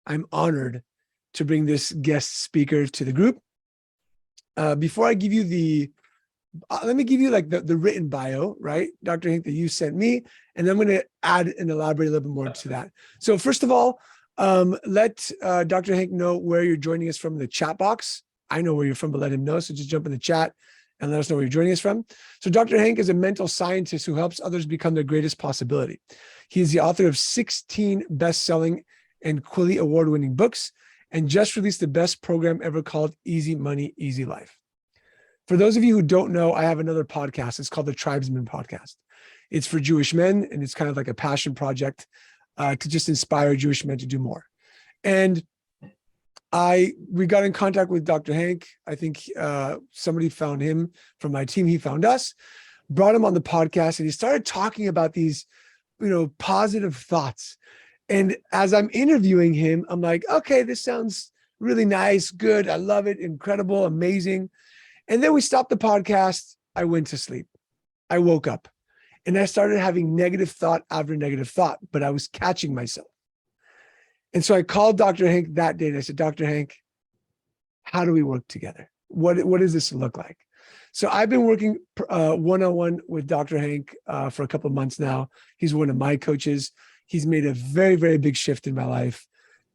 I'm honored to bring this guest speaker to the group. Before I give you let me give you like the written bio, right? Dr. Hank, that you sent me, and then I'm going to add and elaborate a little bit more to that. So first of all, let Dr. Hank know where you're joining us from in the chat box. I know where you're from, but let him know. So just jump in the chat and let us know where you're joining us from. So Dr. Hank is a mental scientist who helps others become their greatest possibility. He is the author of 16 best-selling and Quilly award-winning books, and just released the best program ever called Easy Money, Easy Life. For those of you who don't know, I have another podcast. It's called the Tribesman Podcast. It's for Jewish men, and it's kind of like a passion project to just inspire Jewish men to do more. And we got in contact with Dr. Hank. I think somebody found him from my team. He found us, brought him on the podcast, and he started talking about these, positive thoughts. And as I'm interviewing him, I'm like, okay, this sounds really nice, good. I love it. Incredible, amazing. And then we stopped the podcast. I went to sleep. I woke up and I started having negative thought after negative thought, but I was catching myself. And so I called Dr. Hank that day and I said, Dr. Hank, how do we work together? What does this look like? So I've been working one-on-one with Dr. Hank for a couple of months now. He's one of my coaches. He's made a very, very big shift in my life.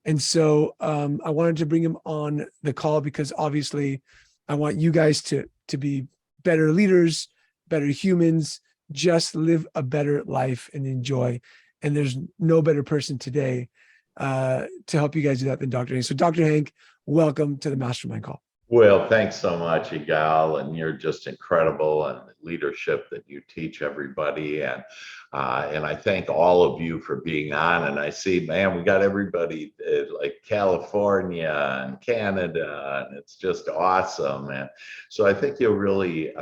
And so I wanted to bring him on the call because obviously I want you guys to be better leaders, better humans, just live a better life and enjoy. And there's no better person today to help you guys do that than Dr. Hank. So Dr. Hank, welcome to the Mastermind Call. Well, thanks so much, Yigal, and you're just incredible, and the leadership that you teach everybody, and I thank all of you for being on. And I see, man, we got everybody like California and Canada, and it's just awesome. And so I think you'll really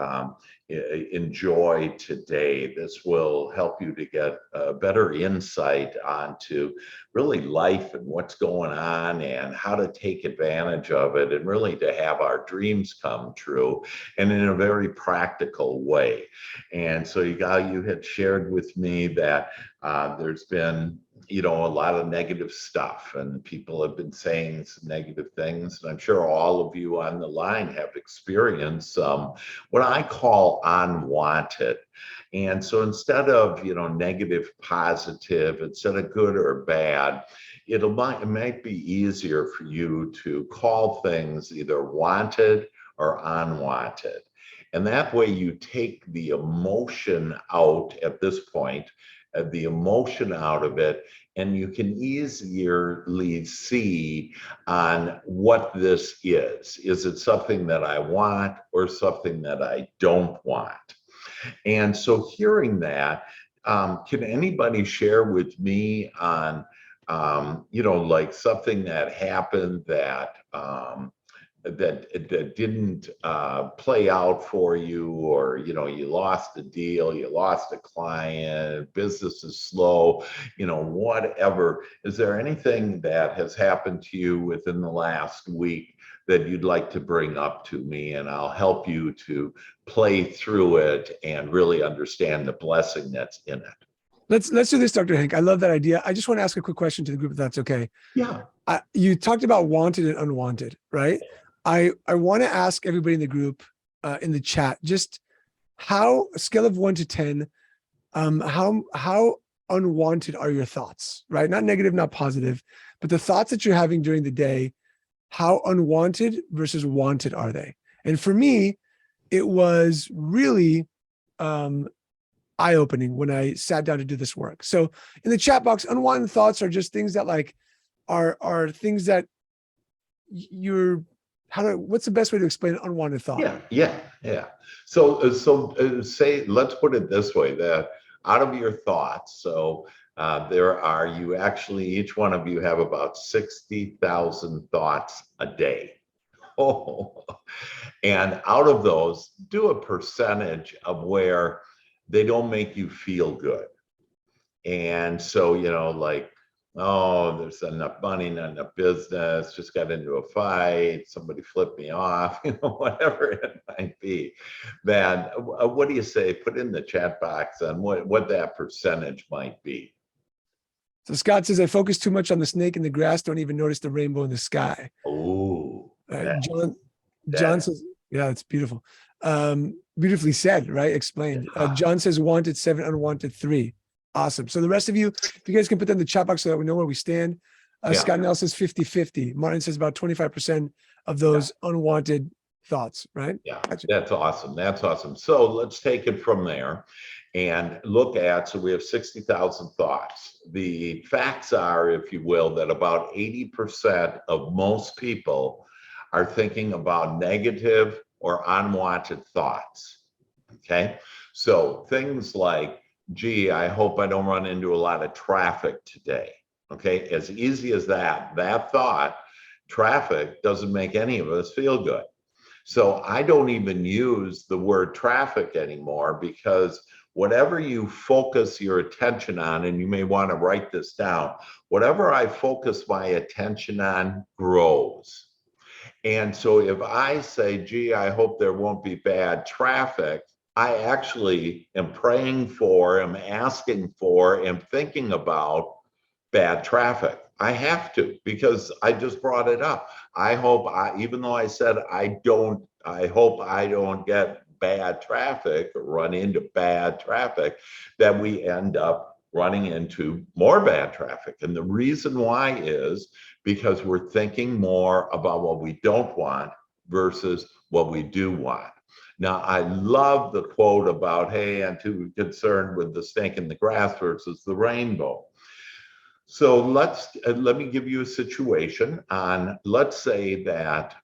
enjoy today. This will help you to get a better insight onto really life and what's going on and how to take advantage of it, and really to have our dreams come true, and in a very practical way. And so you had shared with me that there's been a lot of negative stuff, and people have been saying some negative things, and I'm sure all of you on the line have experienced what I call unwanted. And so instead of negative, positive, instead of good or bad, it might be easier for you to call things either wanted or unwanted. And that way you take the emotion out at this point, the emotion out of it, and you can easily see on what this is. Is it something that I want or something that I don't want? And so hearing that, can anybody share with me on, like something that happened that that didn't play out for you, or you lost a deal, you lost a client, business is slow, whatever. Is there anything that has happened to you within the last week that you'd like to bring up to me, and I'll help you to play through it and really understand the blessing that's in it? Let's do this, Dr. Hank. I love that idea. I just want to ask a quick question to the group, if that's okay. Yeah. You talked about wanted and unwanted, right? I want to ask everybody in the group, in the chat, just how, a scale of 1 to 10, how unwanted are your thoughts, right? Not negative, not positive, but the thoughts that you're having during the day, how unwanted versus wanted are they? And for me, it was really eye-opening when I sat down to do this work. So in the chat box, unwanted thoughts are just things that are things that what's the best way to explain an unwanted thought? Yeah. So say, let's put it this way, that out of your thoughts, so each one of you have about 60,000 thoughts a day. Oh, and out of those, do a percentage of where they don't make you feel good. And so, like, oh, there's not enough money, not enough business, just got into a fight, somebody flipped me off, whatever it might be. Man, what do you say? Put in the chat box on what that percentage might be. So Scott says, I focus too much on the snake in the grass, don't even notice the rainbow in the sky. Oh, John says, yeah, it's beautiful. Beautifully said, right? Explained. John says, wanted 7, unwanted 3. Awesome. So the rest of you, if you guys can put that in the chat box so that we know where we stand. Scott Nell says 50-50. Martin says about 25% of those unwanted thoughts, right? Yeah, Gotcha. that's awesome. That's awesome. So let's take it from there and look at, so we have 60,000 thoughts. The facts are, if you will, that about 80% of most people are thinking about negative or unwanted thoughts. Okay. So things like, gee, I hope I don't run into a lot of traffic today. Okay. As easy as that thought, traffic doesn't make any of us feel good. So I don't even use the word traffic anymore, because whatever you focus your attention on, and you may want to write this down, whatever I focus my attention on grows. And so if I say, gee, I hope there won't be bad traffic, I actually am praying for, am asking for, am thinking about bad traffic. I have to, because I just brought it up. I hope even though I said I hope I don't get bad traffic or run into bad traffic, that we end up running into more bad traffic. And the reason why is because we're thinking more about what we don't want versus what we do want. Now, I love the quote about, hey, I'm too concerned with the snake in the grass versus the rainbow. So let me give you a situation on, let's say that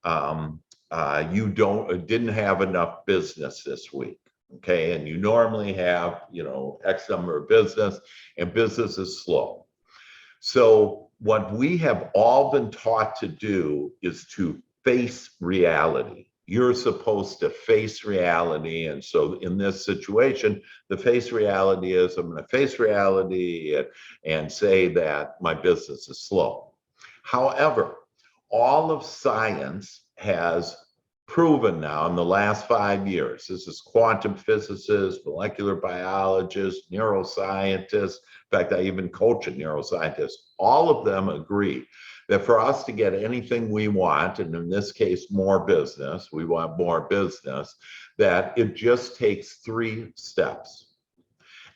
you didn't have enough business this week, okay, and you normally have X number of business, and business is slow. So what we have all been taught to do is to face reality. You're supposed to face reality. And so in this situation, the face reality is I'm going to face reality and say that my business is slow. However, all of science has proven now in the last 5 years, this is quantum physicists, molecular biologists, neuroscientists. In fact, I even coach a neuroscientist. All of them agree that for us to get anything we want, and in this case, more business, we want more business, that it just takes 3 steps.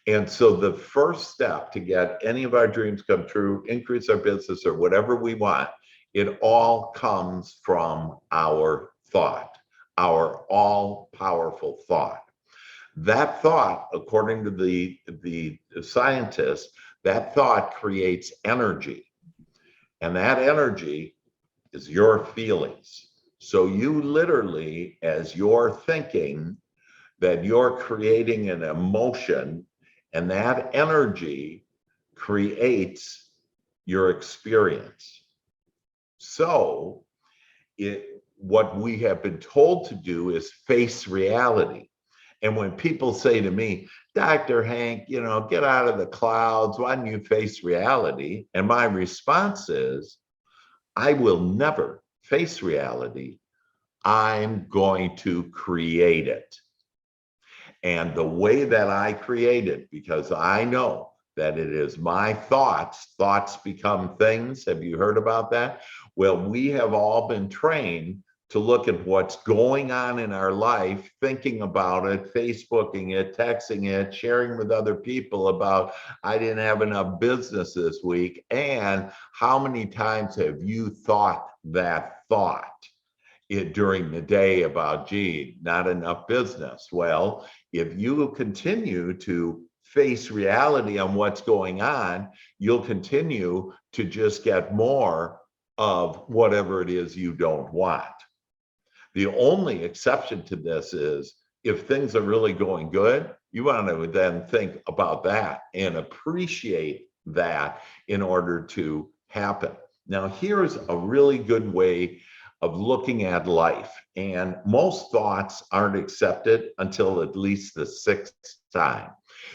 And so the first step to get any of our dreams come true, increase our business or whatever we want, it all comes from our thought, our all-powerful thought. That thought, according to the scientists, that thought creates energy. And that energy is your feelings. So you literally, as you're thinking, that you're creating an emotion, and that energy creates your experience. So what we have been told to do is face reality. And when people say to me, Dr. Hank, get out of the clouds, why don't you face reality? And my response is, I will never face reality. I'm going to create it. And the way that I create it, because I know that it is my thoughts become things. Have you heard about that? Well, we have all been trained to look at what's going on in our life, thinking about it, Facebooking it, texting it, sharing with other people about, I didn't have enough business this week. And how many times have you thought that thought during the day about, gee, not enough business? Well, if you continue to face reality on what's going on, you'll continue to just get more of whatever it is you don't want. The only exception to this is if things are really going good, you want to then think about that and appreciate that in order to happen. Now, here's a really good way of looking at life. And most thoughts aren't accepted until at least the 6th time.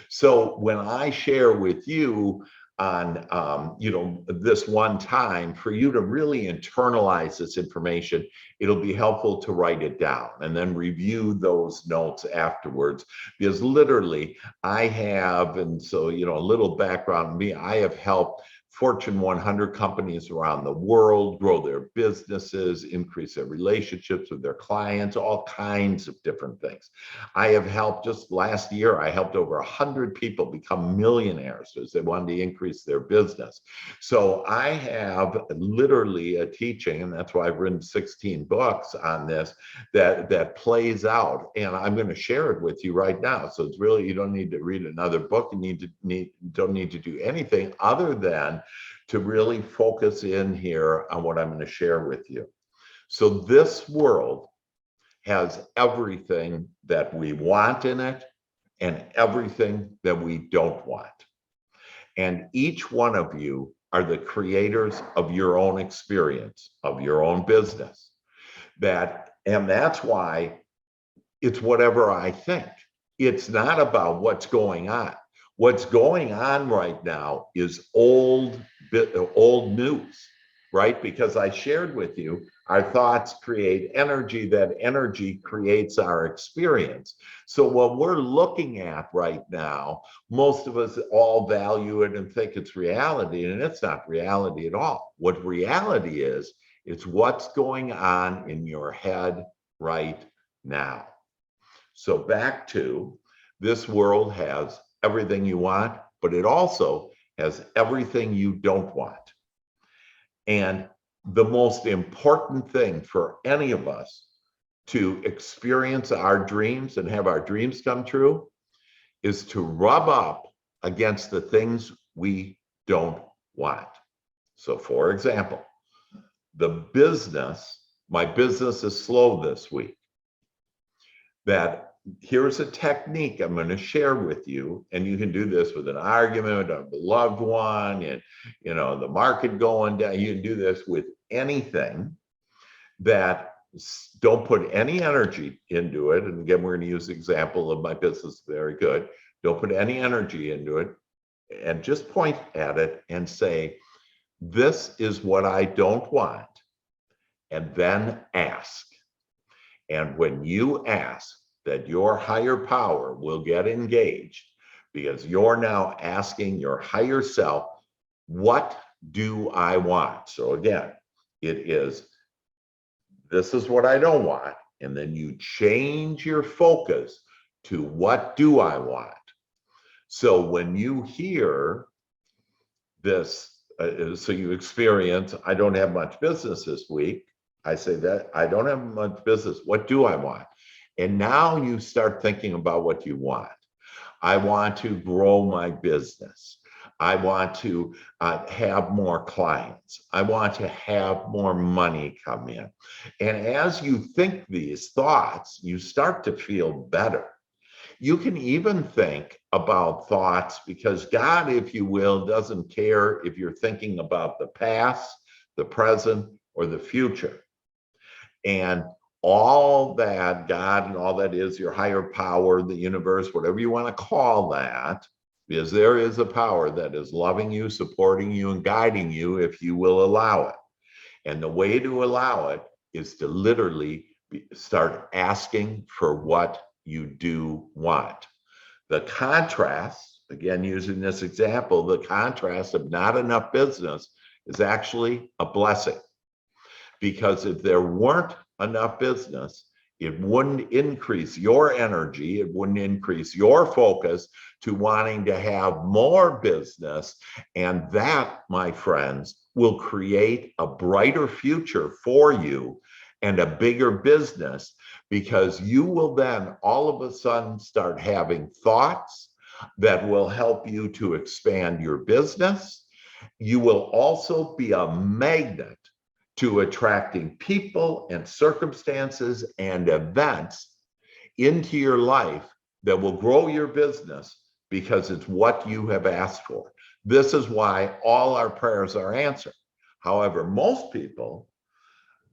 So when I share with you on this one time, for you to really internalize this information, it'll be helpful to write it down and then review those notes afterwards, because literally I have, and so a little background on me, I have helped Fortune 100 companies around the world grow their businesses, increase their relationships with their clients, all kinds of different things. I have helped, just last year, I helped over 100 people become millionaires as they wanted to increase their business. So I have literally a teaching, and that's why I've written 16 books on this, that plays out. And I'm going to share it with you right now. So it's really, you don't need to read another book. You don't need to do anything other than to really focus in here on what I'm going to share with you. So this world has everything that we want in it and everything that we don't want. And each one of you are the creators of your own experience, of your own business. And that's why it's whatever I think. It's not about what's going on. What's going on right now is old news, right? Because I shared with you, our thoughts create energy, that energy creates our experience. So what we're looking at right now, most of us all value it and think it's reality, and it's not reality at all. What reality is, it's what's going on in your head right now. So back to, this world has everything you want, but it also has everything you don't want. And the most important thing for any of us to experience our dreams and have our dreams come true is to rub up against the things we don't want. So for example, my business is slow this week. Here's a technique I'm going to share with you, and you can do this with an argument, a loved one, and the market going down. You can do this with anything. That don't put any energy into it. And again, we're going to use the example of my business. Very good. Don't put any energy into it, and just point at it and say, "This is what I don't want," and then ask. And when you ask, that your higher power will get engaged, because you're now asking your higher self, what do I want? So again, it is, this is what I don't want. And then you change your focus to, what do I want? So when you hear this, so you experience, I don't have much business this week. I say that I don't have much business. What do I want? And now you start thinking about what you want. I want to grow my business. I want to have more clients. I want to have more money come in. And as you think these thoughts, you start to feel better. You can even think about thoughts, because God, if you will, doesn't care if you're thinking about the past, the present, or the future. And all that God and all that is your higher power, the universe, whatever you want to call that, because there is a power that is loving you, supporting you, and guiding you if you will allow it. And the way to allow it is to literally start asking for what you do want. The contrast, again, using this example, the contrast of not enough business is actually a blessing. Because if there weren't enough business, it wouldn't increase your energy, it wouldn't increase your focus to wanting to have more business. And that, my friends, will create a brighter future for you and a bigger business, because you will then all of a sudden start having thoughts that will help you to expand your business. You will also be a magnet to attracting people and circumstances and events into your life that will grow your business, because it's what you have asked for. This is why all our prayers are answered. However, most people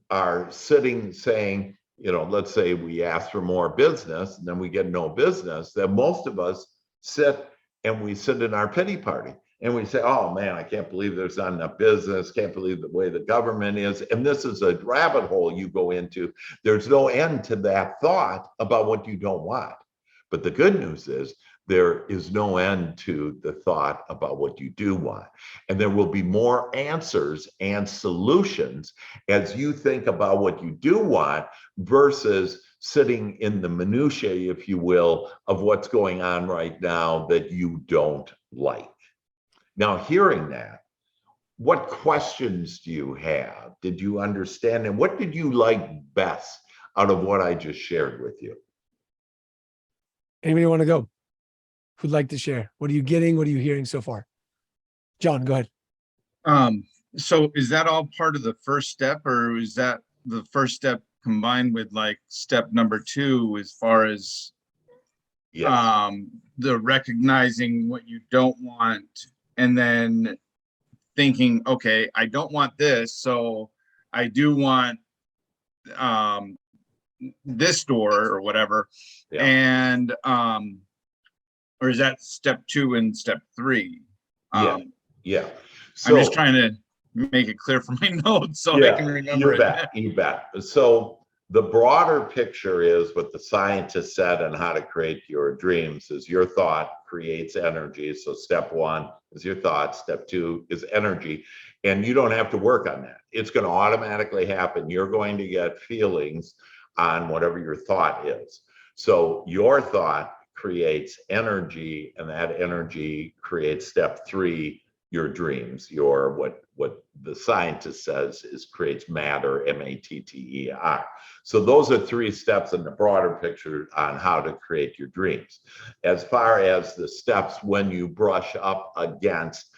are sitting saying, let's say we ask for more business and then we get no business, that most of us sit in our pity party. And we say, oh man, I can't believe there's not enough business. Can't believe the way the government is. And this is a rabbit hole you go into. There's no end to that thought about what you don't want. But the good news is there is no end to the thought about what you do want. And there will be more answers and solutions as you think about what you do want versus sitting in the minutiae, if you will, of what's going on right now that you don't like. Now, hearing that, what questions do you have? Did you understand? And what did you like best out of what I just shared with you? Anybody want to go? Who'd like to share? What are you getting? What are you hearing so far? John, go ahead. So is that all part of the first step, or is that the first step combined with like step number 2 as far as Yes. the recognizing what you don't want and then thinking, okay, I don't want this, so I do want this door or whatever. Yeah. And or is that step 2 and step 3? Yeah. So, I'm just trying to make it clear for my notes so I can remember it. You bet. So the broader picture is what the scientists said on how to create your dreams is your thought creates energy. So step 1 is your thought. Step 2 is energy. And you don't have to work on that. It's going to automatically happen. You're going to get feelings on whatever your thought is. So your thought creates energy, and that energy creates step 3, your dreams, your what the scientist says is creates matter, matter. So those are 3 steps in the broader picture on how to create your dreams. As far as the steps when you brush up against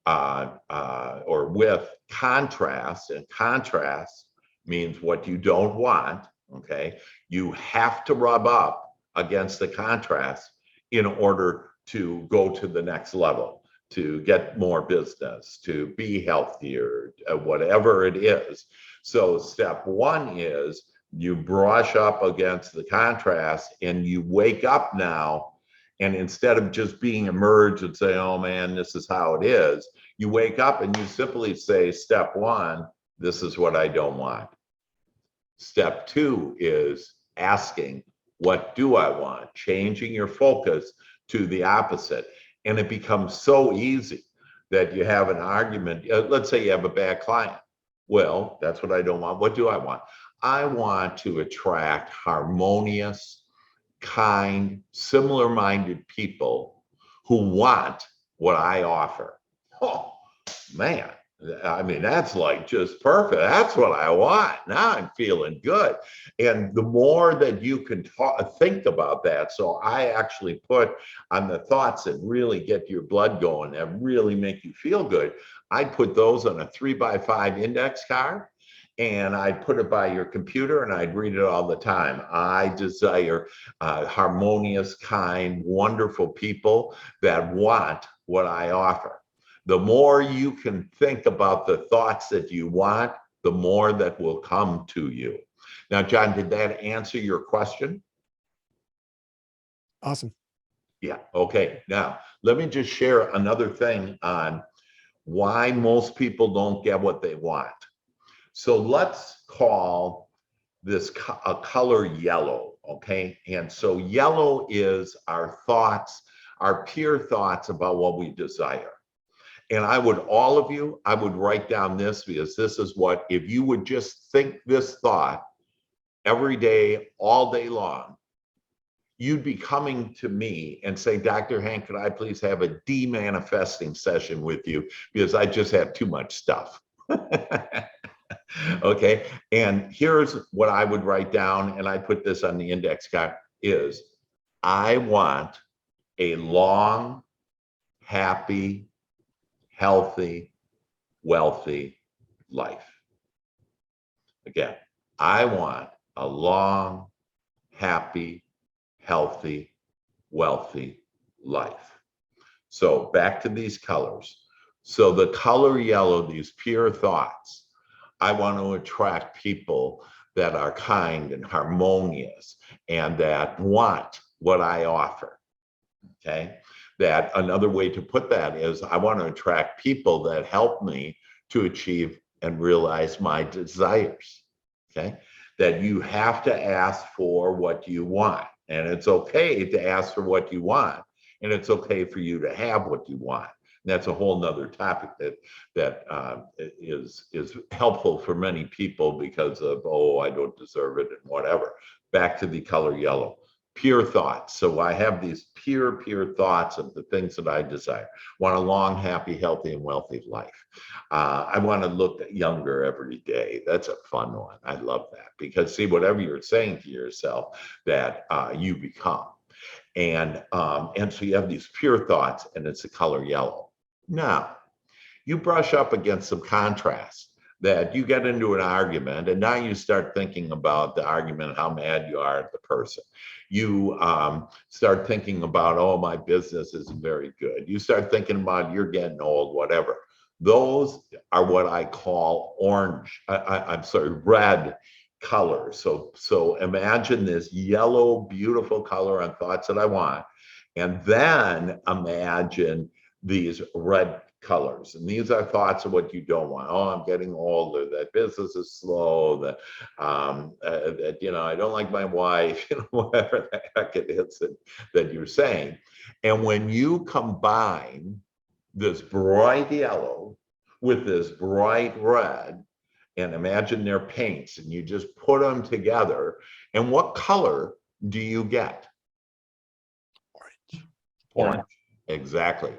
or with contrast, and contrast means what you don't want, okay? You have to rub up against the contrast in order to go to the next level, to get more business, to be healthier, whatever it is. So step 1 is you brush up against the contrast and you wake up now. And instead of just being emerged and say, oh man, this is how it is, you wake up and you simply say, step 1, this is what I don't want. Step 2 is asking, what do I want? Changing your focus to the opposite. And it becomes so easy that you have an argument. Let's say you have a bad client. Well, that's what I don't want. What do I want? I want to attract harmonious, kind, similar-minded people who want what I offer. Oh, man. I mean, that's like just perfect. That's what I want. Now I'm feeling good. And the more that you can think about that. So I actually put on the thoughts that really get your blood going, that really make you feel good. I put those on a 3x5 index card. And I'd put it by your computer and I'd read it all the time. I desire harmonious, kind, wonderful people that want what I offer. The more you can think about the thoughts that you want, the more that will come to you. Now, John, did that answer your question? Awesome. Yeah. Okay. Now, let me just share another thing on why most people don't get what they want. So let's call this a color yellow, okay? And so yellow is our thoughts, our pure thoughts about what we desire. And I would write down this, because this is what, if you would just think this thought every day, all day long, you'd be coming to me and say, Dr. Hank, could I please have a de-manifesting session with you? Because I just have too much stuff. Okay, and here's what I would write down, and I put this on the index card, is I want a long, happy, healthy, wealthy life. Again, I want a long, happy, healthy, wealthy life. So back to these colors. So the color yellow, these pure thoughts, I want to attract people that are kind and harmonious and that want what I offer. Okay. That another way to put that is I want to attract people that help me to achieve and realize my desires. Okay. That you have to ask for what you want. And it's okay to ask for what you want. and it's okay for you to have what you want. And that's a whole nother topic that is helpful for many people because of, oh, I don't deserve it and whatever. Back to the color yellow. Pure thoughts. So I have these pure thoughts of the things that I desire. Want a long, happy, healthy, and wealthy life. I want to look younger every day. That's a fun one. I love that because see, whatever you're saying to yourself, that you become. And so you have these pure thoughts, and it's the color yellow. Now, you brush up against some contrast. That you get into an argument and now you start thinking about the argument, how mad you are at the person. You start thinking about, oh, my business isn't very good. You start thinking about you're getting old, whatever. Those are what I call orange, I'm sorry, red color. So imagine this yellow, beautiful color on thoughts that I want. And then imagine these red colors. And these are thoughts of what you don't want. Oh, I'm getting older, that business is slow, that I don't like my wife, whatever the heck it is that you're saying. And when you combine this bright yellow with this bright red, and imagine they're paints, and you just put them together, and what color do you get? Orange. Exactly.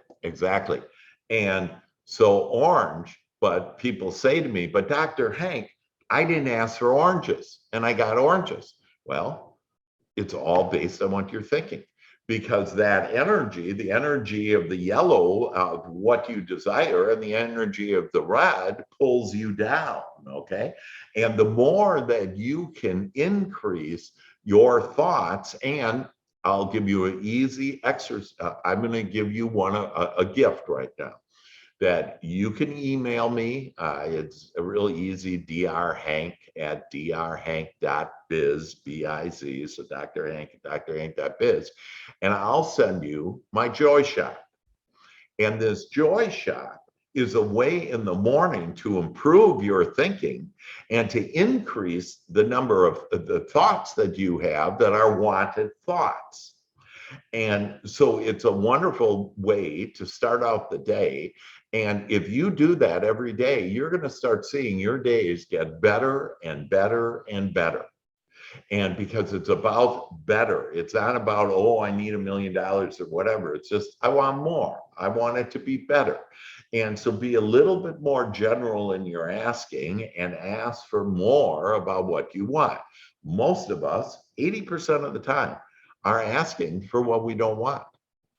And so orange, but people say to me, but Dr. Hank, I didn't ask for oranges and I got oranges. Well, it's all based on what you're thinking, because that energy, the energy of the yellow of what you desire and the energy of the red pulls you down, okay? And the more that you can increase your thoughts, and I'll give you an easy exercise. I'm going to give you a gift right now that you can email me. It's really easy, drhank@drhank.biz, B-I-Z, so Dr. Hank, drhank.biz, and I'll send you my Joy Shot. And this Joy Shot is a way in the morning to improve your thinking and to increase the number of the thoughts that you have that are wanted thoughts. And so it's a wonderful way to start out the day. And if you do that every day, you're going to start seeing your days get better and better and better. And because it's about better, it's not about, oh, I need $1 million or whatever. It's just, I want more. I want it to be better. And so be a little bit more general in your asking and ask for more about what you want. Most of us, 80% of the time, are asking for what we don't want.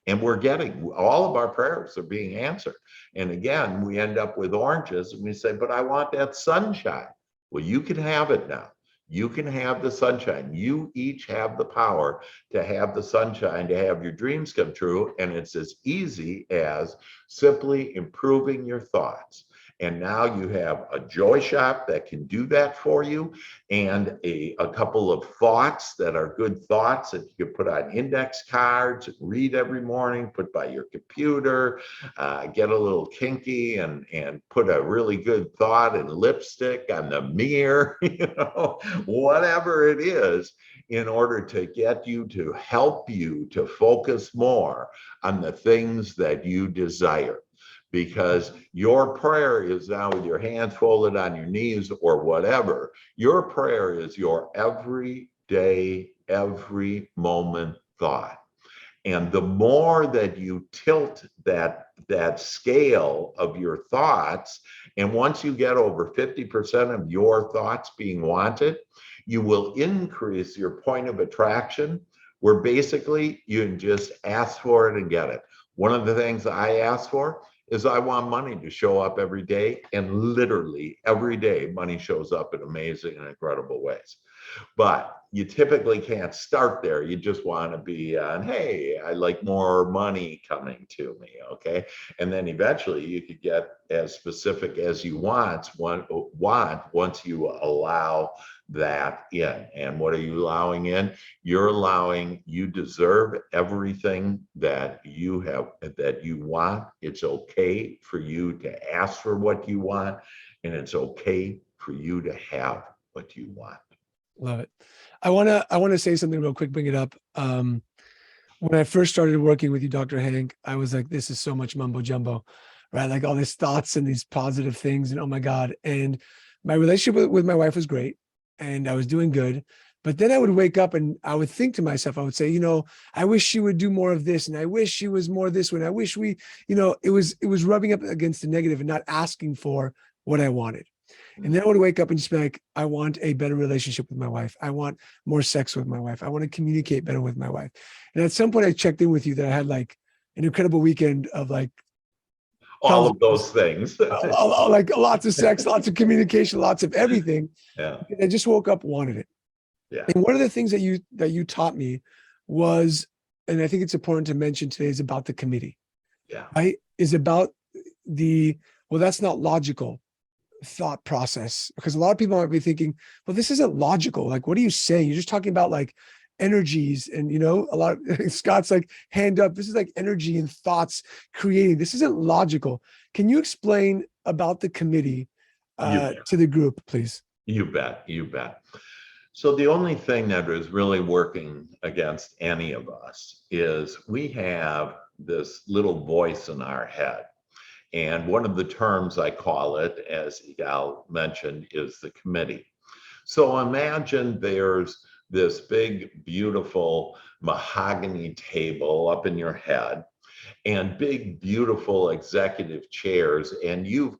And we're getting, all of our prayers are being answered. And again, we end up with oranges and we say, but I want that sunshine. Well, you can have it now. You can have the sunshine. You each have the power to have the sunshine, to have your dreams come true. And it's as easy as simply improving your thoughts. And now you have a Joy Shop that can do that for you, and a couple of thoughts that are good thoughts that you can put on index cards, read every morning, put by your computer, get a little kinky and put a really good thought and lipstick on the mirror, whatever it is, in order to get you to help you to focus more on the things that you desire. Because your prayer is now with your hands folded on your knees or whatever. Your prayer is your every day, every moment thought. And the more that you tilt that scale of your thoughts, and once you get over 50% of your thoughts being wanted, you will increase your point of attraction, where basically you can just ask for it and get it. One of the things I ask for is I want money to show up every day, and literally every day money shows up in amazing and incredible ways. But you typically can't start there. You just want to be on, hey, I like more money coming to me, okay? And then eventually you could get as specific as you want once you allow that in. And what are you allowing in? You're allowing, you deserve everything that you have, that you want. It's okay for you to ask for what you want, and it's okay for you to have what you want. Love it. I want to say something real quick, bring it up. when I first started working with you, Dr. Hank, I was like, this is so much mumbo jumbo, right? Like all these thoughts and these positive things, and oh my God. And my relationship with my wife was great and I was doing good. But then I would wake up and I would think to myself, I would say, I wish she would do more of this, and I wish she was more this one. I wish it was rubbing up against the negative and not asking for what I wanted. And then I would wake up and just be like, I want a better relationship with my wife. I want more sex with my wife. I want to communicate better with my wife. And at some point I checked in with you that I had like an incredible weekend of like All tons of those things. like lots of sex, lots of communication, lots of everything. Yeah. And I just woke up, wanted it. Yeah. And one of the things that you taught me was, and I think it's important to mention today, is about the committee, Yeah. right? Is about well, that's not logical thought process, because a lot of people might be thinking, well, this isn't logical. Like, what are you saying? You're just talking about like energies and a lot of Scott's like hand up. This is like energy and thoughts creating. This isn't logical. Can you explain about the committee to the group, please? You bet. You bet. So the only thing that is really working against any of us is we have this little voice in our head. And one of the terms I call it, as Yigal mentioned, is the committee. So imagine there's this big, beautiful mahogany table up in your head and big, beautiful executive chairs. And you've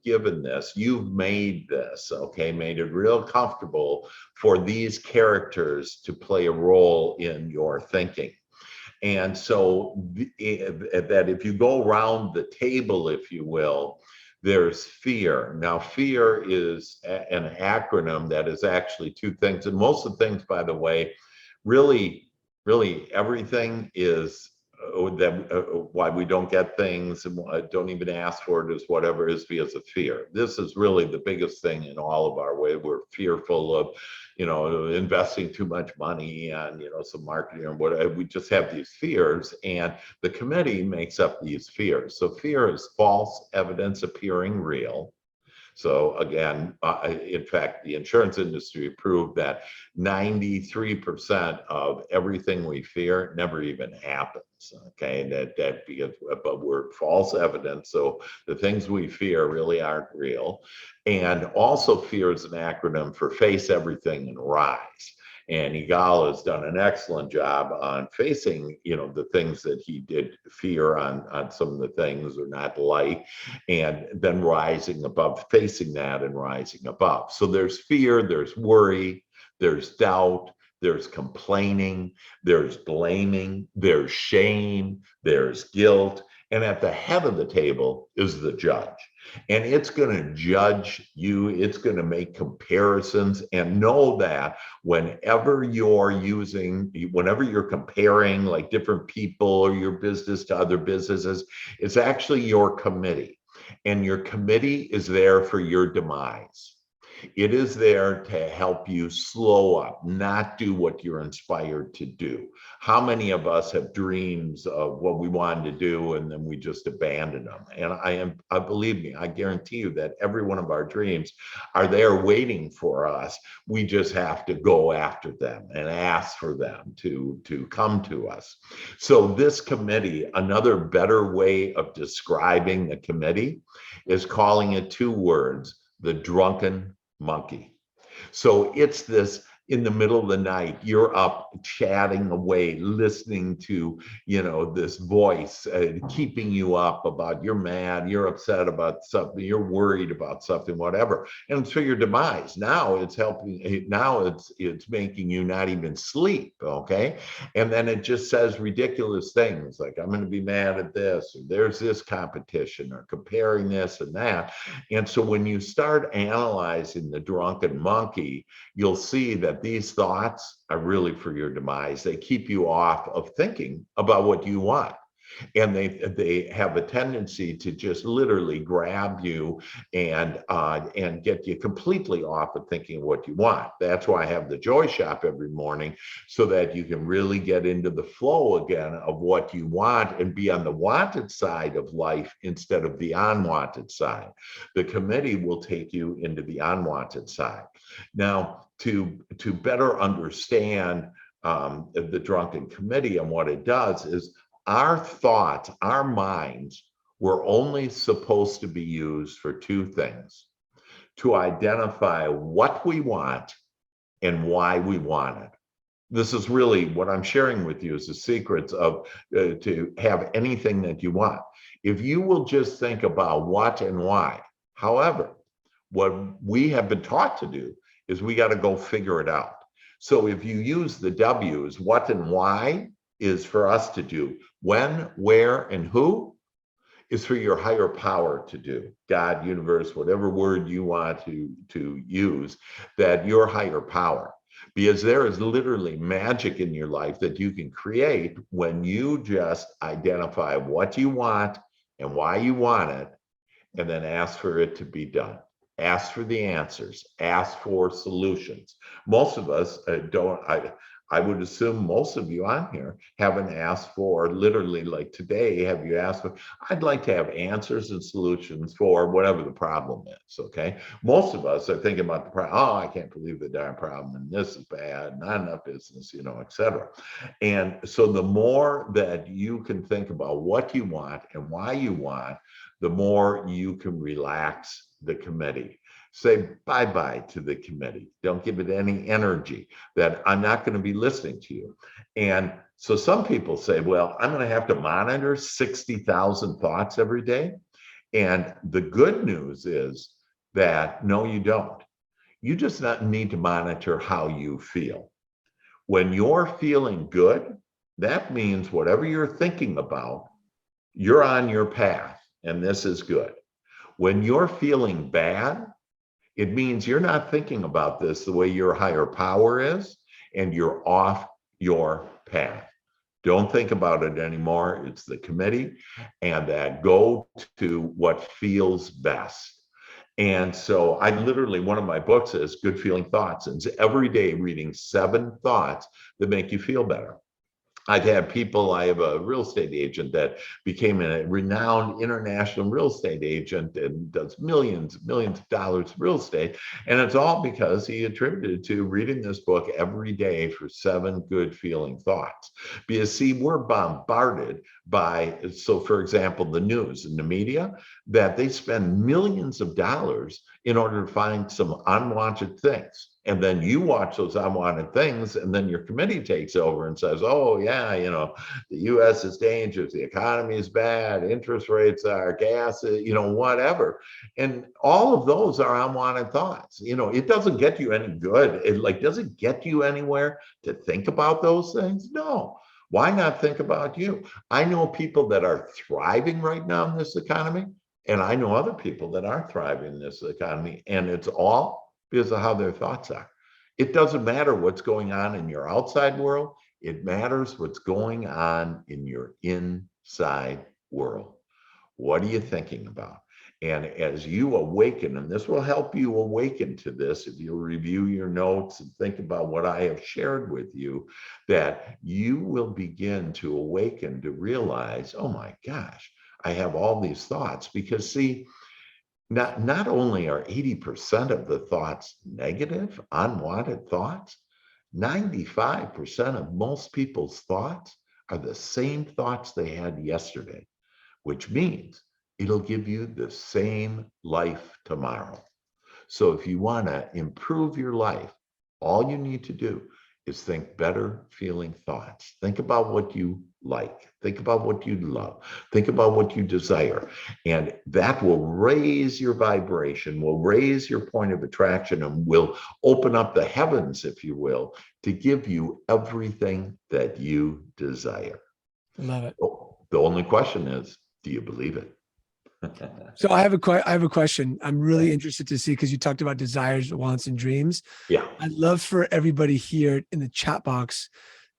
made this, okay, made it real comfortable for these characters to play a role in your thinking. And so that if you go around the table, if you will, there's fear. Now, fear is an acronym that is actually two things. And most of the things, by the way, really, really everything is why we don't get things and don't even ask for it is whatever is because of fear. This is really the biggest thing in all of our way. We're fearful of, investing too much money and, some marketing or whatever. We just have these fears, and the committee makes up these fears. So fear is false evidence appearing real. So again, in fact, the insurance industry proved that 93% of everything we fear never even happens. Okay, but we're false evidence. So the things we fear really aren't real. And also, fear is an acronym for face everything and rise. And Yigal has done an excellent job on facing, the things that he did fear on some of the things or not like, and then rising above, facing that and rising above. So there's fear, there's worry, there's doubt, there's complaining, there's blaming, there's shame, there's guilt. And at the head of the table is the judge. And it's going to judge you. It's going to make comparisons, and know that whenever you're comparing like different people or your business to other businesses, it's actually your committee. And your committee is there for your demise. It is there to help you slow up, not do what you're inspired to do. How many of us have dreams of what we wanted to do and then we just abandon them? And I believe me, I guarantee you that every one of our dreams are there waiting for us. We just have to go after them and ask for them to come to us. So this committee, another better way of describing the committee is calling it two words: the drunken monkey. So it's this, in the middle of the night, you're up chatting away, listening to, this voice keeping you up about, you're mad, you're upset about something, you're worried about something, whatever. And it's for your demise. Now it's it's making you not even sleep. Okay. And then it just says ridiculous things like, I'm going to be mad at this, or there's this competition, or comparing this and that. And so when you start analyzing the drunken monkey, you'll see that these thoughts are really for your demise. They keep you off of thinking about what you want. And they have a tendency to just literally grab you and get you completely off of thinking what you want. That's why I have the Joy Shop every morning, so that you can really get into the flow again of what you want and be on the wanted side of life instead of the unwanted side. The committee will take you into the unwanted side. Now, to better understand the Drunken Committee. And what it does is our thoughts, our minds were only supposed to be used for two things: to identify what we want and why we want it. This is really what I'm sharing with you is the secrets of to have anything that you want. If you will just think about what and why. However, what we have been taught to do is we got to go figure it out. So if you use the W's, what and why is for us to do. When, where, and who is for your higher power to do. God, universe, whatever word you want to use, that your higher power. Because there is literally magic in your life that you can create when you just identify what you want and why you want it, and then ask for it to be done. Ask for the answers, ask for solutions. Most of us don't, I would assume most of you on here haven't asked for, literally like today, have you asked for, I'd like to have answers and solutions for whatever the problem is, okay? Most of us are thinking about the problem, oh, I can't believe the darn problem, and this is bad, not enough business, you know, et cetera. And so the more that you can think about what you want and why you want, the more you can relax the committee. Say bye-bye to the committee. Don't give it any energy that I'm not going to be listening to you. And so some people say, well, I'm going to have to monitor 60,000 thoughts every day. And the good news is that no, you don't. You just need to monitor how you feel. When you're feeling good, that means whatever you're thinking about, you're on your path, and this is good. When you're feeling bad, it means you're not thinking about this the way your higher power is, and you're off your path. Don't think about it anymore. It's the committee, and that go to what feels best. And so I literally, one of my books is Good Feeling Thoughts, and it's every day reading 7 thoughts that make you feel better. I've had people, I have a real estate agent that became a renowned international real estate agent and does millions of dollars of real estate. And it's all because he attributed to reading this book every day for 7 good feeling thoughts. Because see, we're bombarded by, so for example, the news and the media, that they spend millions of dollars in order to find some unwanted things. And then you watch those unwanted things, and then your committee takes over and says, oh yeah, you know, the US is dangerous, the economy is bad, interest rates are, gas, you know, whatever. And all of those are unwanted thoughts. You know, it doesn't get you any good. It like doesn't get you anywhere to think about those things. No. Why not think about you? I know people that are thriving right now in this economy, and I know other people that aren't thriving in this economy, and it's all because of how their thoughts are. It doesn't matter what's going on in your outside world. It matters what's going on in your inside world. What are you thinking about? And as you awaken, and this will help you awaken to this, if you'll review your notes and think about what I have shared with you, that you will begin to awaken to realize, oh my gosh, I have all these thoughts. Because see, not only are 80% of the thoughts negative, unwanted thoughts, 95% of most people's thoughts are the same thoughts they had yesterday, which means it'll give you the same life tomorrow. So if you want to improve your life, all you need to do is think better feeling thoughts. Think about what you like. Think about what you love. Think about what you desire. And that will raise your vibration, will raise your point of attraction, and will open up the heavens, if you will, to give you everything that you desire. Love it. The only question is, do you believe it? So I have a question. I'm really interested to see, because you talked about desires, wants, and dreams. Yeah. I'd love for everybody here in the chat box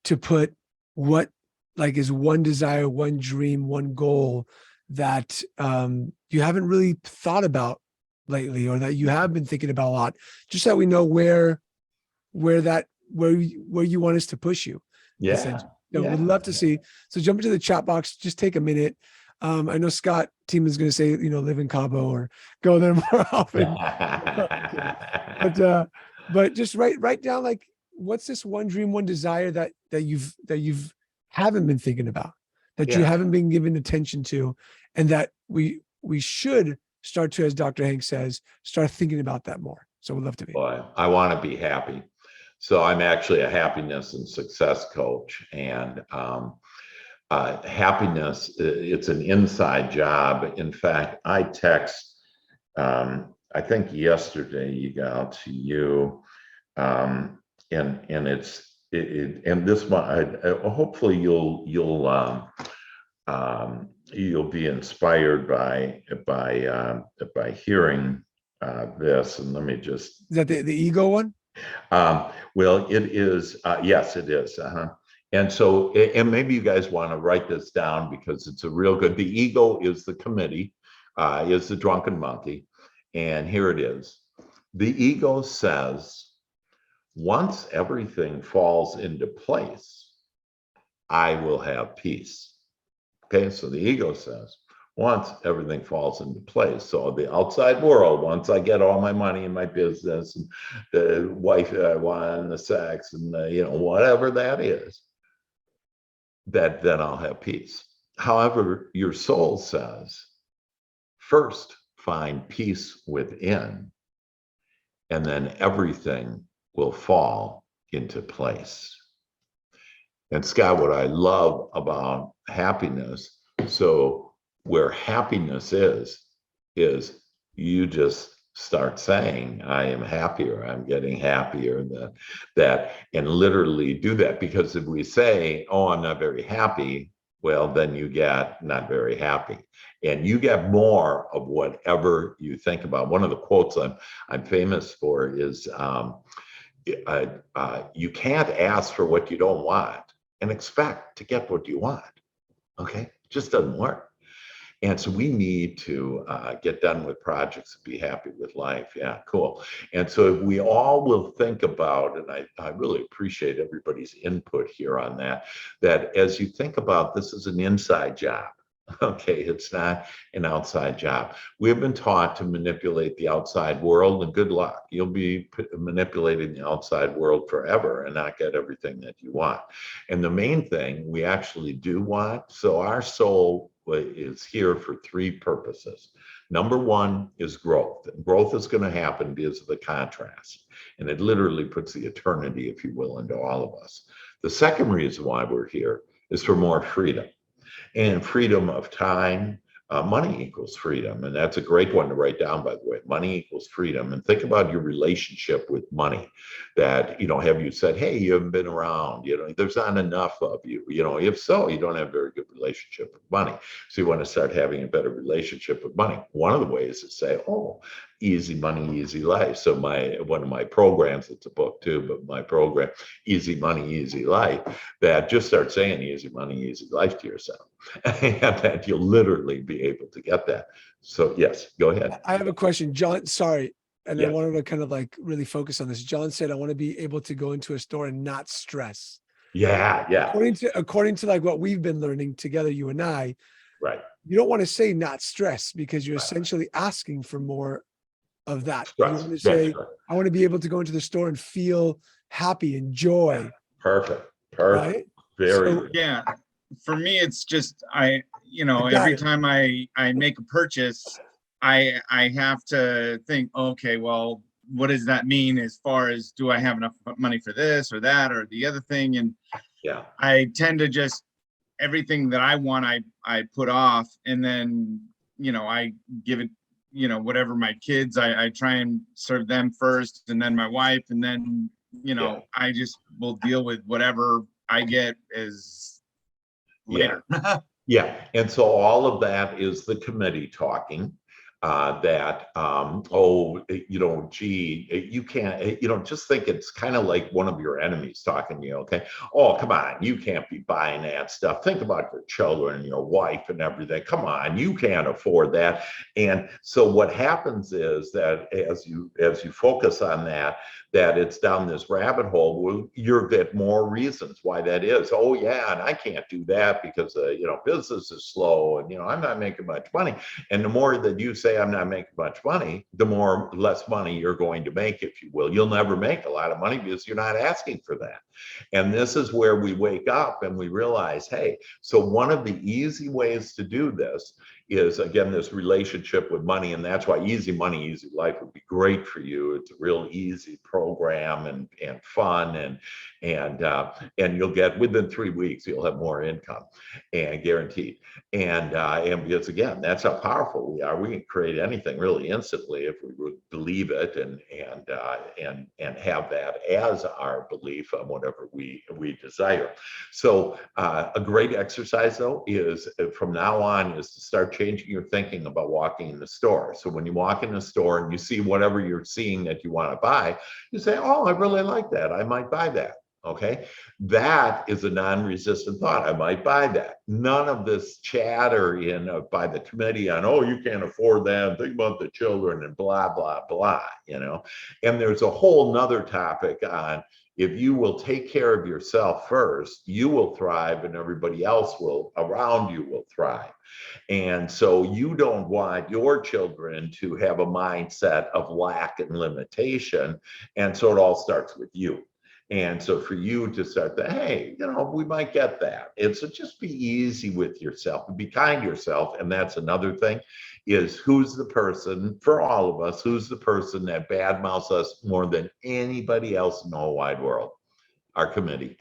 to put what like is one desire, one dream, one goal that you haven't really thought about lately, or that you have been thinking about a lot, just so we know where you want us to push you. Yeah. We'd love to see. So jump into the chat box. Just take a minute. I know Scott team is going to say, you know, live in Cabo or go there more often. But just write down, like, what's this one dream, one desire that you've haven't been thinking about, that you Yeah. haven't been giving attention to, and that we should start to, as Dr. Hank says, start thinking about that more. So we'd love to be. Boy, I want to be happy. So I'm actually a happiness and success coach, and happiness, it's an inside job. In fact, I text, I think yesterday, Yigal, to you, and and this one, hopefully you'll be inspired by hearing this. And let me just. Is that the ego one? Well, it is. Yes, it is. And so, and maybe you guys want to write this down because it's a real good. The ego is the committee, is the drunken monkey. And here it is. The ego says, once everything falls into place, I will have peace. Okay, so the ego says, once everything falls into place. So the outside world, once I get all my money in my business and the wife that I want and the sex and the, whatever that is, then I'll have peace. However, your soul says, first find peace within, and then everything will fall into place. And Scott, what I love about happiness, so where happiness is you just start saying, I am happier, I'm getting happier, that, and literally do that. Because if we say, oh, I'm not very happy, well, then you get not very happy. And you get more of whatever you think about. One of the quotes I'm famous for is, you can't ask for what you don't want and expect to get what you want. Okay, it just doesn't work. And so we need to get done with projects and be happy with life. Yeah, cool. And so if we all will think about, and I really appreciate everybody's input here on that as you think about, this is an inside job. Okay, it's not an outside job. We've been taught to manipulate the outside world, and good luck. You'll be manipulating the outside world forever and not get everything that you want. And the main thing we actually do want, so our soul is here for three purposes. Number one is growth. And growth is going to happen because of the contrast. And it literally puts the eternity, if you will, into all of us. The second reason why we're here is for more freedom. And freedom of time. Money equals freedom. And that's a great one to write down, by the way. Money equals freedom. And think about your relationship with money. That, have you said, hey, you haven't been around, there's not enough of you. If so, you don't have a very good relationship with money. So you want to start having a better relationship with money. One of the ways is say, oh, easy money, easy life. So one of my programs, it's a book too, but my program, Easy Money, Easy Life, that just start saying easy money, easy life to yourself. And that you'll literally be able to get that. So yes, go ahead. I have a question, John. Sorry. And Yeah. I wanted to kind of like really focus on this. John said, I want to be able to go into a store and not stress. Yeah. According to like what we've been learning together, you and I, Right. you don't want to say not stress because you're Right. essentially asking for more of that. Stress. You want to say, I want to be able to go into the store and feel happy and joy. Perfect. Right? Very So, good. Yeah, for me, it's just, every time I make a purchase, I have to think, okay, well, what does that mean as far as, do I have enough money for this or that or the other thing? And Yeah. I tend to just, everything that I want, I put off, and then, I give it, whatever my kids, I try and serve them first, and then my wife, and then, Yeah. I just will deal with whatever I get as later. Yeah. And so all of that is the committee talking. You can't, just think it's kind of like one of your enemies talking to you, okay? Oh, come on, you can't be buying that stuff. Think about your children, your wife and everything. Come on, you can't afford that. And so what happens is that as you focus on that it's down this rabbit hole where you'll get more reasons why that is. Oh yeah, and I can't do that because business is slow and I'm not making much money. And the more that you say, say, I'm not making much money, the less money you're going to make, if you will. You'll never make a lot of money because you're not asking for that. And this is where we wake up and we realize, hey, so one of the easy ways to do this is, again, this relationship with money. And that's why Easy Money, Easy Life would be great for you. It's a real easy program and fun, and you'll get, within 3 weeks, you'll have more income, and guaranteed. And because, again, that's how powerful we are. We can create anything really instantly if we would believe it and have that as our belief on whatever we desire. So a great exercise, though, is from now on is to start changing your thinking about walking in the store. So when you walk in the store and you see whatever you're seeing that you want to buy, you say, oh, I really like that. I might buy that. Okay, that is a non-resistant thought. I might buy that. None of this chatter by the committee on, oh, you can't afford that, think about the children, and blah, blah, blah, And there's a whole nother topic on, if you will take care of yourself first, you will thrive and everybody else around you will thrive. And so you don't want your children to have a mindset of lack and limitation. And so it all starts with you. And so for you to start that, hey, we might get that. And so just be easy with yourself, be kind to yourself. And that's another thing, is who's the person, for all of us, who's the person that badmouths us more than anybody else in the whole wide world? Our committee.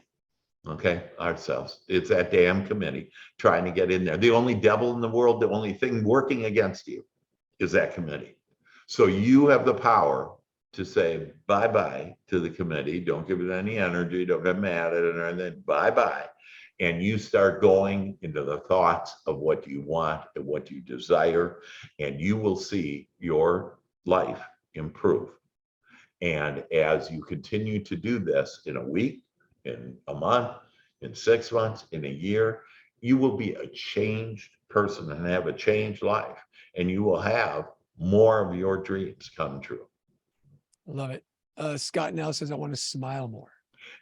Okay, ourselves. It's that damn committee trying to get in there. The only devil in the world, the only thing working against you is that committee. So you have the power to say bye-bye to the committee. Don't give it any energy. Don't get mad at it or anything. Bye-bye. And you start going into the thoughts of what you want and what you desire, and you will see your life improve. And as you continue to do this in a week, in a month, in 6 months, in a year, you will be a changed person and have a changed life. And you will have more of your dreams come true. Love it. Scott now says, I want to smile more.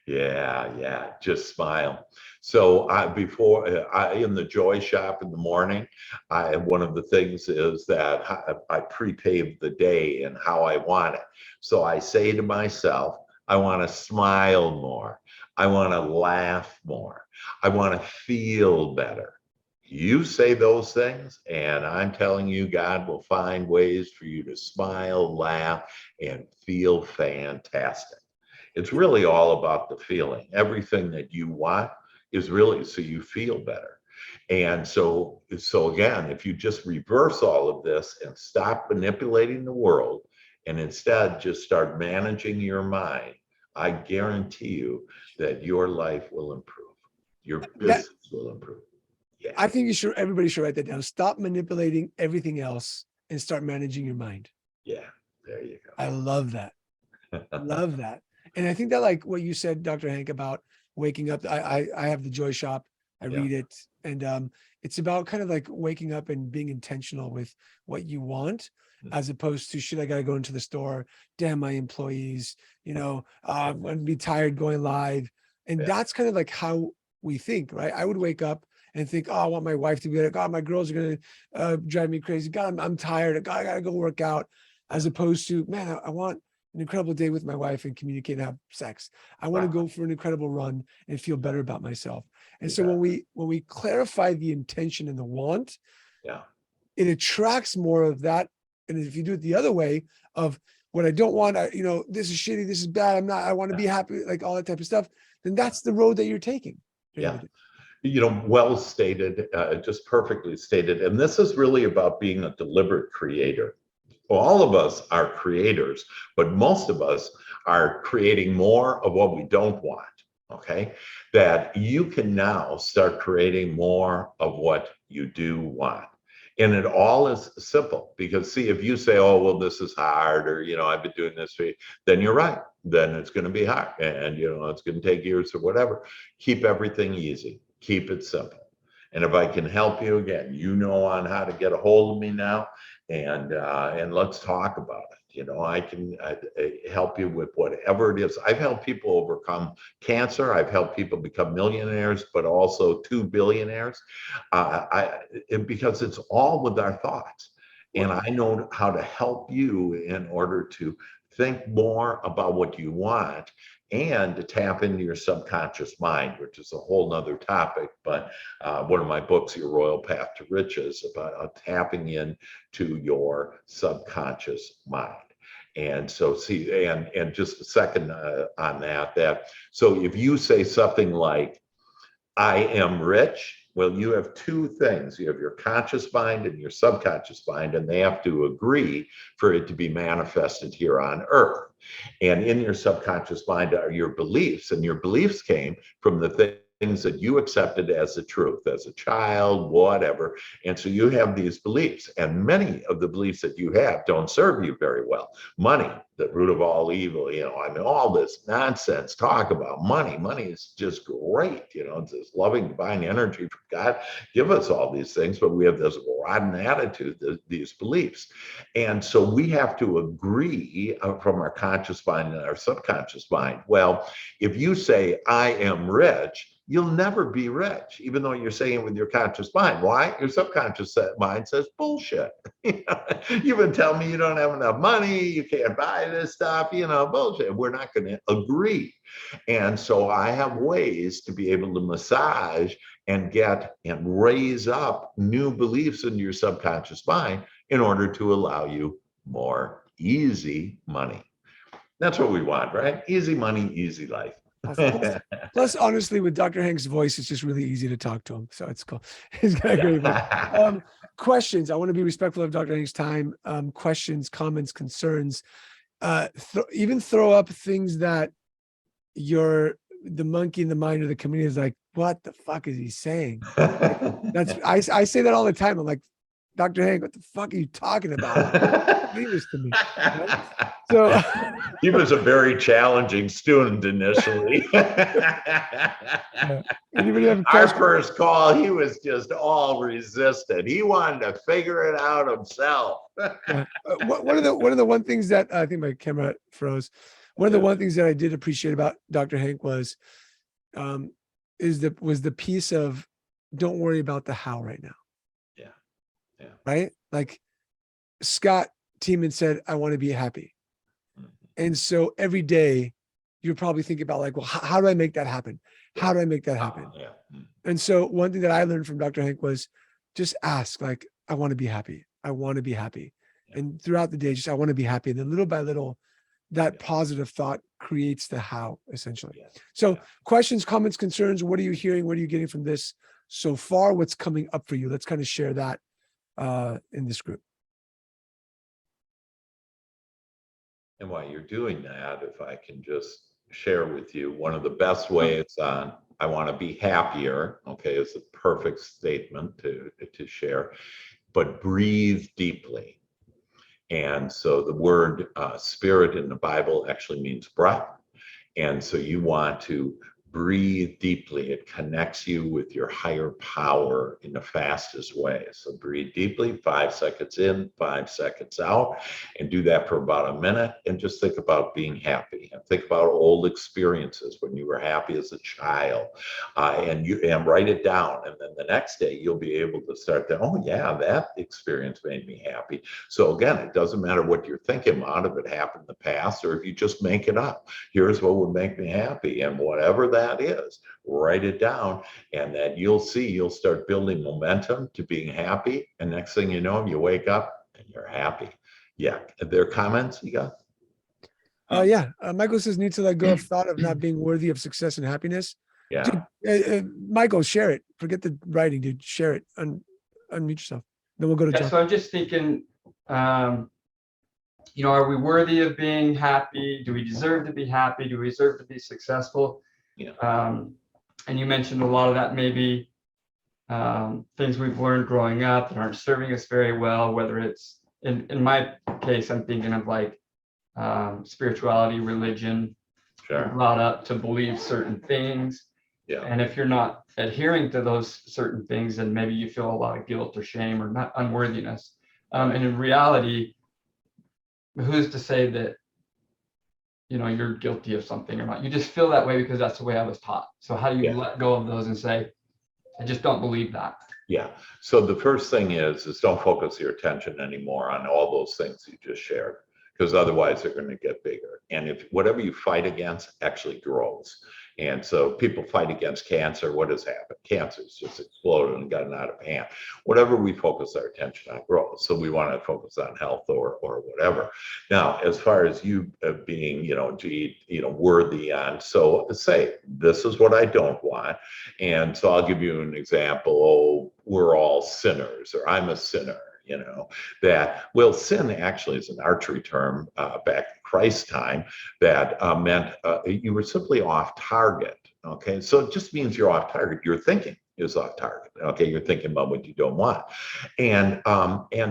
Yeah, just smile. So in the joy shop in the morning, one of the things is that I pre-pave the day and how I want it. So I say to myself, I want to smile more. I want to laugh more. I want to feel better. You say those things, and I'm telling you, God will find ways for you to smile, laugh, and feel fantastic. It's really all about the feeling. Everything that you want is really so you feel better. And so again, if you just reverse all of this and stop manipulating the world and instead just start managing your mind, I guarantee you that your life will improve. Your business will improve. Yeah. I think everybody should write that down. Stop manipulating everything else and start managing your mind. Yeah, there you go. I love that. Love that. And I think that, like what you said, Dr. Hank, about waking up, I have the Joy Shop. I read it. And it's about kind of like waking up and being intentional with what you want, as opposed to, shit, I got to go into the store. Damn, my employees, I'm going to be tired going live. And that's kind of like how we think, right? I would wake up and think, oh, I want my wife to be like, oh, my girls are going to drive me crazy. God, I'm tired. God, I got to go work out. As opposed to, man, I want an incredible day with my wife and communicate and have sex. I want to go for an incredible run and feel better about myself. And so when we clarify the intention and the want, it attracts more of that. And if you do it the other way of what I don't want, this is shitty, this is bad, I want to be happy, like all that type of stuff, then that's the road that you're taking. Yeah. Well stated, just perfectly stated. And this is really about being a deliberate creator. Well, all of us are creators, but most of us are creating more of what we don't want. Okay, that you can now start creating more of what you do want. And it all is simple, because see, if you say, oh, well, this is hard, or, I've been doing this for you, then you're right. Then it's going to be hard, and, it's going to take years or whatever. Keep everything easy. Keep it simple. And if I can help you, again, on how to get a hold of me now, and let's talk about it. I can help you with whatever it is. I've helped people overcome cancer. I've helped people become millionaires, but also 2 billionaires, because it's all with our thoughts. And I know how to help you in order to think more about what you want and to tap into your subconscious mind, which is a whole nother topic. But one of my books, Your Royal Path to Riches, about tapping into your subconscious mind. And so see, and just a second on that, so if you say something like, I am rich, well, you have two things. You have your conscious mind and your subconscious mind, and they have to agree for it to be manifested here on earth. And in your subconscious mind are your beliefs, and your beliefs came from the things that you accepted as the truth as a child, whatever. And so you have these beliefs, and many of the beliefs that you have don't serve you very well. Money, the root of all evil, I mean, all this nonsense talk about money. Money is just great, it's this loving divine energy from God. Give us all these things, but we have this rotten attitude, these beliefs. And so we have to agree from our conscious mind and our subconscious mind. Well, if you say, I am rich, you'll never be rich, even though you're saying it with your conscious mind. Why? Your subconscious mind says bullshit. You've been telling me you don't have enough money, you can't buy this stuff, bullshit. We're not going to agree. And so I have ways to be able to massage and get and raise up new beliefs into your subconscious mind in order to allow you more easy money. That's what we want, right? Easy money, easy life. Plus, honestly, with Dr. Hank's voice, it's just really easy to talk to him. So it's cool. He's got a great voice. Questions. I want to be respectful of Dr. Hank's time. Questions, comments, concerns. Even throw up things that the monkey in the mind of the community is like, what the fuck is he saying? I say that all the time. I'm like, Dr. Hank, what the fuck are you talking about? Leave this to me. Right? So he was a very challenging student initially. Our first call, he was just all resistant. He wanted to figure it out himself. One of the things that I think my camera froze. One of the one things that I did appreciate about Dr. Hank was the piece of don't worry about the how right now. Yeah. Right? Like Scott Tiemann said, I want to be happy. And so every day you're probably thinking about like, well, how do I make that happen? How do I make that happen? And so one thing that I learned from Dr. Hank was just ask, like, I want to be happy. I want to be happy. And throughout the day, just, I want to be happy. And then little by little, that positive thought creates the how, essentially. So questions, comments, concerns, what are you hearing? What are you getting from this so far? What's coming up for you? Let's kind of share that in this group. And while you're doing that, if I can just share with you, one of the best ways on I want to be happier, okay, is a perfect statement to share, but breathe deeply. And so the word spirit in the Bible actually means breath. And so you want to breathe deeply. It connects you with your higher power in the fastest way. So breathe deeply, 5 seconds in, 5 seconds out, and do that for about a minute. And just think about being happy. And think about old experiences when you were happy as a child, and write it down. And then the next day you'll be able to start to, oh yeah, that experience made me happy. So again, it doesn't matter what you're thinking about, if it happened in the past or if you just make it up. Here's what would make me happy, and whatever that is, write it down, and then you'll start building momentum to being happy, and next thing you know, you wake up and you're happy. Yeah. Are there comments you got? Michael says need to let go of thought of not being worthy of success and happiness. Dude, Michael, share it. Forget the writing, dude. Share it. Unmute yourself. Then we'll go to John. So I'm just thinking, are we worthy of being happy? Do we deserve to be happy? Do we deserve to be successful? And you mentioned a lot of that, maybe things we've learned growing up that aren't serving us very well, whether it's in my case, I'm thinking of like spirituality, religion, brought up to believe certain things. And if you're not adhering to those certain things, then maybe you feel a lot of guilt or shame or not unworthiness. And in reality, who's to say that you're guilty of something or not? You just feel that way because that's the way I was taught. So how do you let go of those and say, I just don't believe that? Yeah. So the first thing is don't focus your attention anymore on all those things you just shared, because otherwise they're going to get bigger. And if whatever you fight against actually grows. And so people fight against cancer. What has happened? Cancer's just exploded and gotten out of hand. Whatever we focus our attention on grows. So we want to focus on health or whatever. Now, as far as you being, worthy on, so say, this is what I don't want. And so I'll give you an example. Oh, we're all sinners, or I'm a sinner. Sin actually is an archery term back in Christ's time that meant you were simply off target. Okay, so it just means you're off target. Your thinking is off target. Okay, you're thinking about what you don't want, and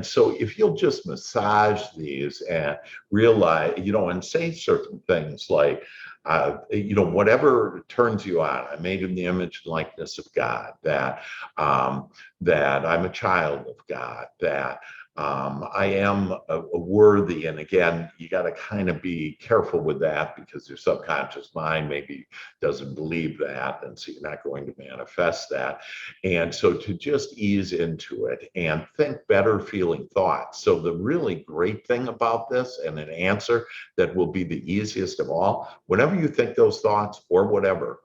so if you'll just massage these and realize, and say certain things like, whatever turns you on. I'm made in the image and likeness of God. That I'm a child of God. That I am a worthy. And again, you got to kind of be careful with that, because your subconscious mind maybe doesn't believe that, and so you're not going to manifest that. And so to just ease into it and think better feeling thoughts. So the really great thing about this, and an answer that will be the easiest of all, whenever you think those thoughts or whatever,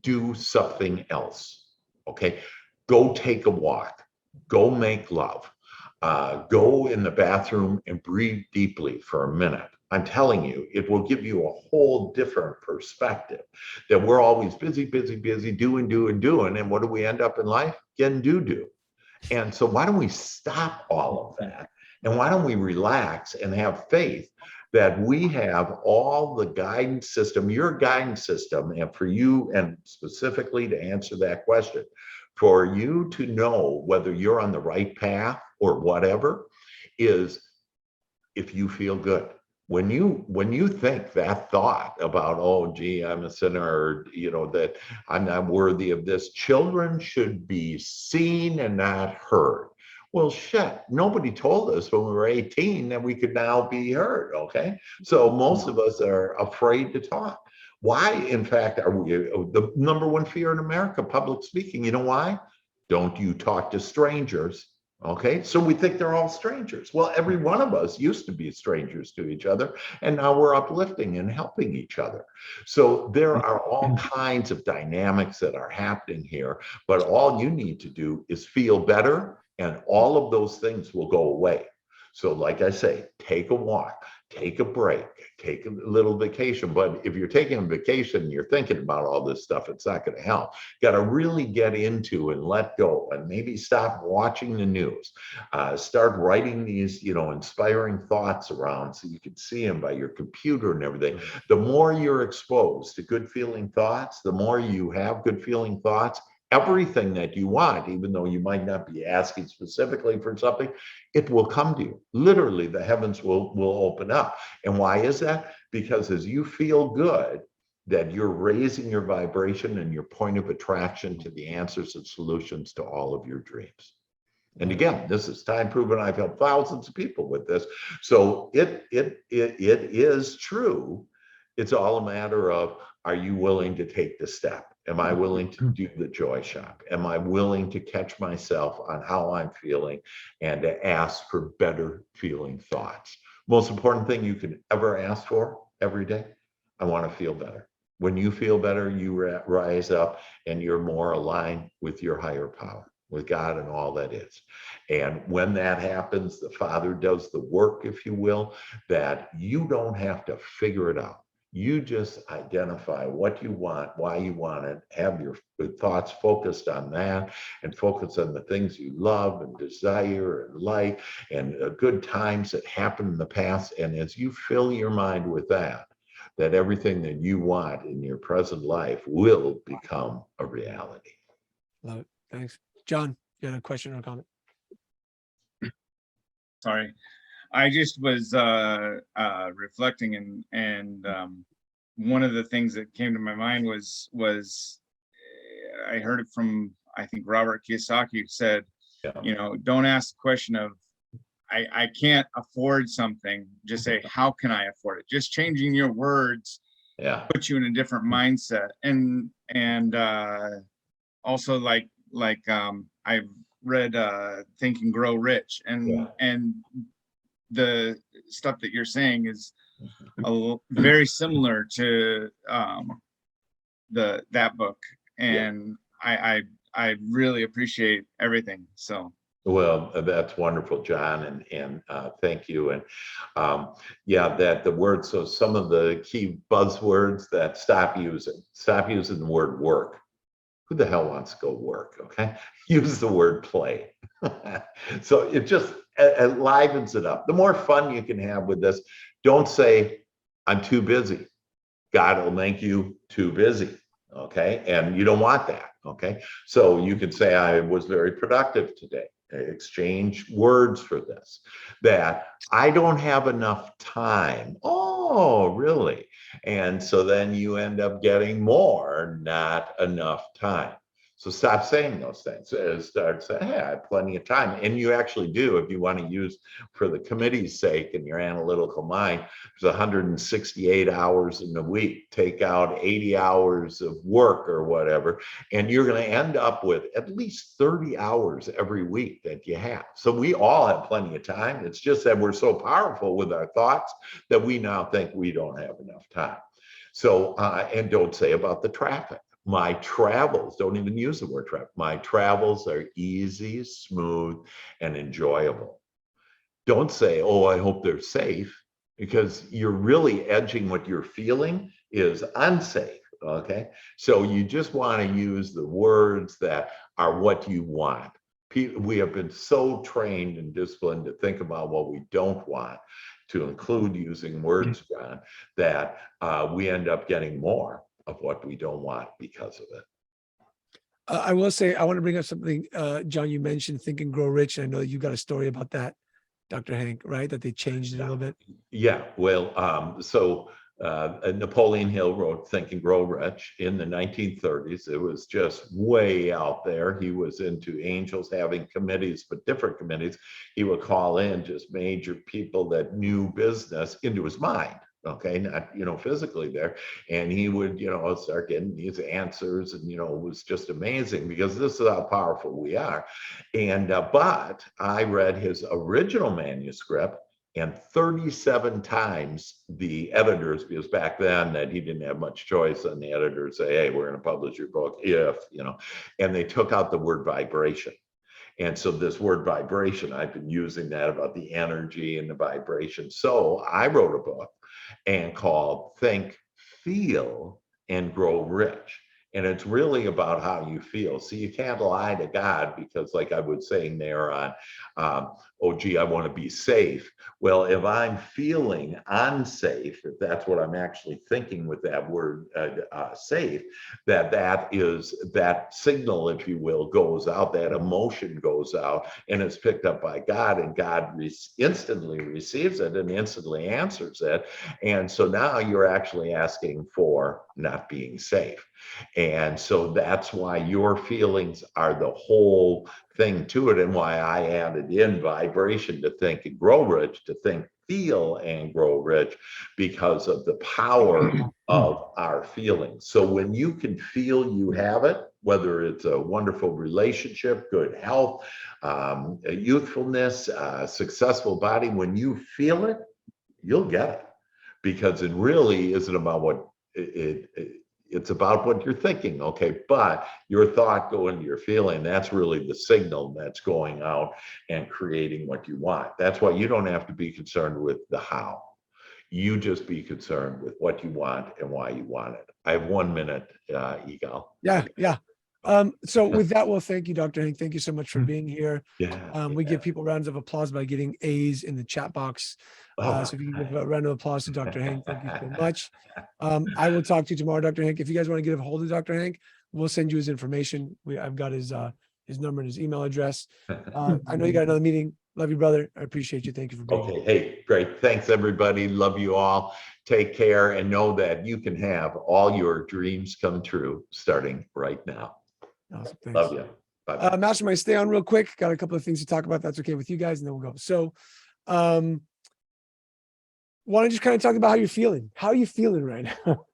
do something else. Okay, go take a walk, go make love. Go in the bathroom and breathe deeply for a minute. I'm telling you, it will give you a whole different perspective. That we're always busy, doing. And what do we end up in life? Getting do. And so why don't we stop all of that? And why don't we relax and have faith that we have all the guidance system, your guidance system, and for you, and specifically to answer that question, for you to know whether you're on the right path or whatever, is if you feel good. When you think that thought about, oh gee, I'm a sinner, or, that I'm not worthy of this, children should be seen and not heard. Well, shit, nobody told us when we were 18 that we could now be heard. Okay, so most of us are afraid to talk. Why, in fact, are we the number one fear in America? Public speaking. You know why? Don't you talk to strangers. Okay, so we think they're all strangers. Well, every one of us used to be strangers to each other, and now we're uplifting and helping each other. So there are all kinds of dynamics that are happening here, but all you need to do is feel better, and all of those things will go away. So like I say, take a walk, take a break, take a little vacation. But if you're taking a vacation and you're thinking about all this stuff, it's not going to help. Got to really get into and let go, and maybe stop watching the news. Start writing these, inspiring thoughts around so you can see them by your computer and everything. The more you're exposed to good feeling thoughts, the more you have good feeling thoughts, everything that you want, even though you might not be asking specifically for something, it will come to you. Literally, the heavens will open up. And why is that? Because as you feel good, that you're raising your vibration and your point of attraction to the answers and solutions to all of your dreams. And again, this is time proven. I've helped thousands of people with this. So it is true. It's all a matter of, are you willing to take the step? Am I willing to do the joy shop? Am I willing to catch myself on how I'm feeling and to ask for better feeling thoughts? Most important thing you can ever ask for every day, I want to feel better. When you feel better, you rise up and you're more aligned with your higher power, with God and all that is. And when that happens, the Father does the work, if you will, that you don't have to figure it out. You just identify what you want, why you want it, have your thoughts focused on that, and focus on the things you love and desire and like, and good times that happened in the past. And as you fill your mind with that everything that you want in your present life will become a reality. Love it. Thanks. John, you had a question or a comment? Sorry. I just was reflecting, and one of the things that came to my mind was I heard it from, I think, Robert Kiyosaki, who said, don't ask the question of I can't afford something. Just say, how can I afford it? Just changing your words puts you in a different mindset. And also like I've read Think and Grow Rich, and Yeah. and the stuff that you're saying is very similar to that book, and I really appreciate everything. So. Well, that's wonderful, John, and thank you. And yeah, that the word. So some of the key buzzwords that stop using the word work. Who the hell wants to go work? Okay, use the word play. So it just it livens it up. The more fun you can have with this, don't say I'm too busy. God will make you too busy. Okay, and you don't want that. Okay, so you could say I was very productive today. Exchange words for this, that I don't have enough time. Oh, really? And so then you end up getting more, not enough time. So stop saying those things. Start saying, hey, I have plenty of time. And you actually do, if you want to use for the committee's sake and your analytical mind, there's 168 hours in the week. Take out 80 hours of work or whatever, and you're going to end up with at least 30 hours every week that you have. So we all have plenty of time. It's just that we're so powerful with our thoughts that we now think we don't have enough time. So, and don't say about the traffic. My travels, don't even use the word traffic. My travels are easy, smooth, and enjoyable. Don't say, oh, I hope they're safe, because you're really edging what you're feeling is unsafe. Okay. So you just want to use the words that are what you want. We have been so trained and disciplined to think about what we don't want, to include using words, John, that we end up getting more of what we don't want because of it. I will say, I want to bring up something, John, you mentioned Think and Grow Rich. I know you got a story about that, Dr. Hank, right? That they changed it a little bit. Yeah, well, so Napoleon Hill wrote Think and Grow Rich in the 1930s. It was just way out there. He was into angels having committees, but different committees. He would call in just major people that knew business into his mind. Okay, not, physically there. And he would, start getting these answers, and, it was just amazing, because this is how powerful we are. And, but I read his original manuscript, and 37 times the editors, because back then that he didn't have much choice, and the editors say, hey, we're going to publish your book if, and they took out the word vibration. And so this word vibration, I've been using that about the energy and the vibration. So I wrote a book and called Think, Feel, and Grow Rich. And it's really about how you feel. So you can't lie to God, because like I was saying there on, oh, gee, I want to be safe. Well, if I'm feeling unsafe, if that's what I'm actually thinking with that word safe, that is that signal, if you will, goes out, that emotion goes out, and it's picked up by God, and God instantly receives it and instantly answers it. And so now you're actually asking for not being safe. And so that's why your feelings are the whole thing to it, and why I added in vibration to Think and Grow Rich, to think, feel, and grow rich, because of the power of our feelings. So when you can feel you have it, whether it's a wonderful relationship, good health, youthfulness, successful body, when you feel it, you'll get it, because it really isn't about what it's about what you're thinking, okay? But your thought going to your feeling, that's really the signal that's going out and creating what you want. That's why you don't have to be concerned with the how. You just be concerned with what you want and why you want it. I have 1 minute, Yigal. Yeah. So with that, well, thank you, Dr. Hank. Thank you so much for being here. We give people rounds of applause by getting A's in the chat box. So if you can give a round of applause to Dr. Hank, thank you so much. I will talk to you tomorrow, Dr. Hank. If you guys want to get a hold of Dr. Hank, we'll send you his information. I've got his number and his email address. I know you got another meeting. Love you, brother. I appreciate you. Thank you for being here. Hey, great. Thanks, everybody. Love you all. Take care, and know that you can have all your dreams come true starting right now. Awesome. Thanks. Love you. Bye. Mastermind, stay on real quick. Got a couple of things to talk about. That's okay with you guys, and then we'll go. So, want to just kind of talk about how you're feeling. How are you feeling right now?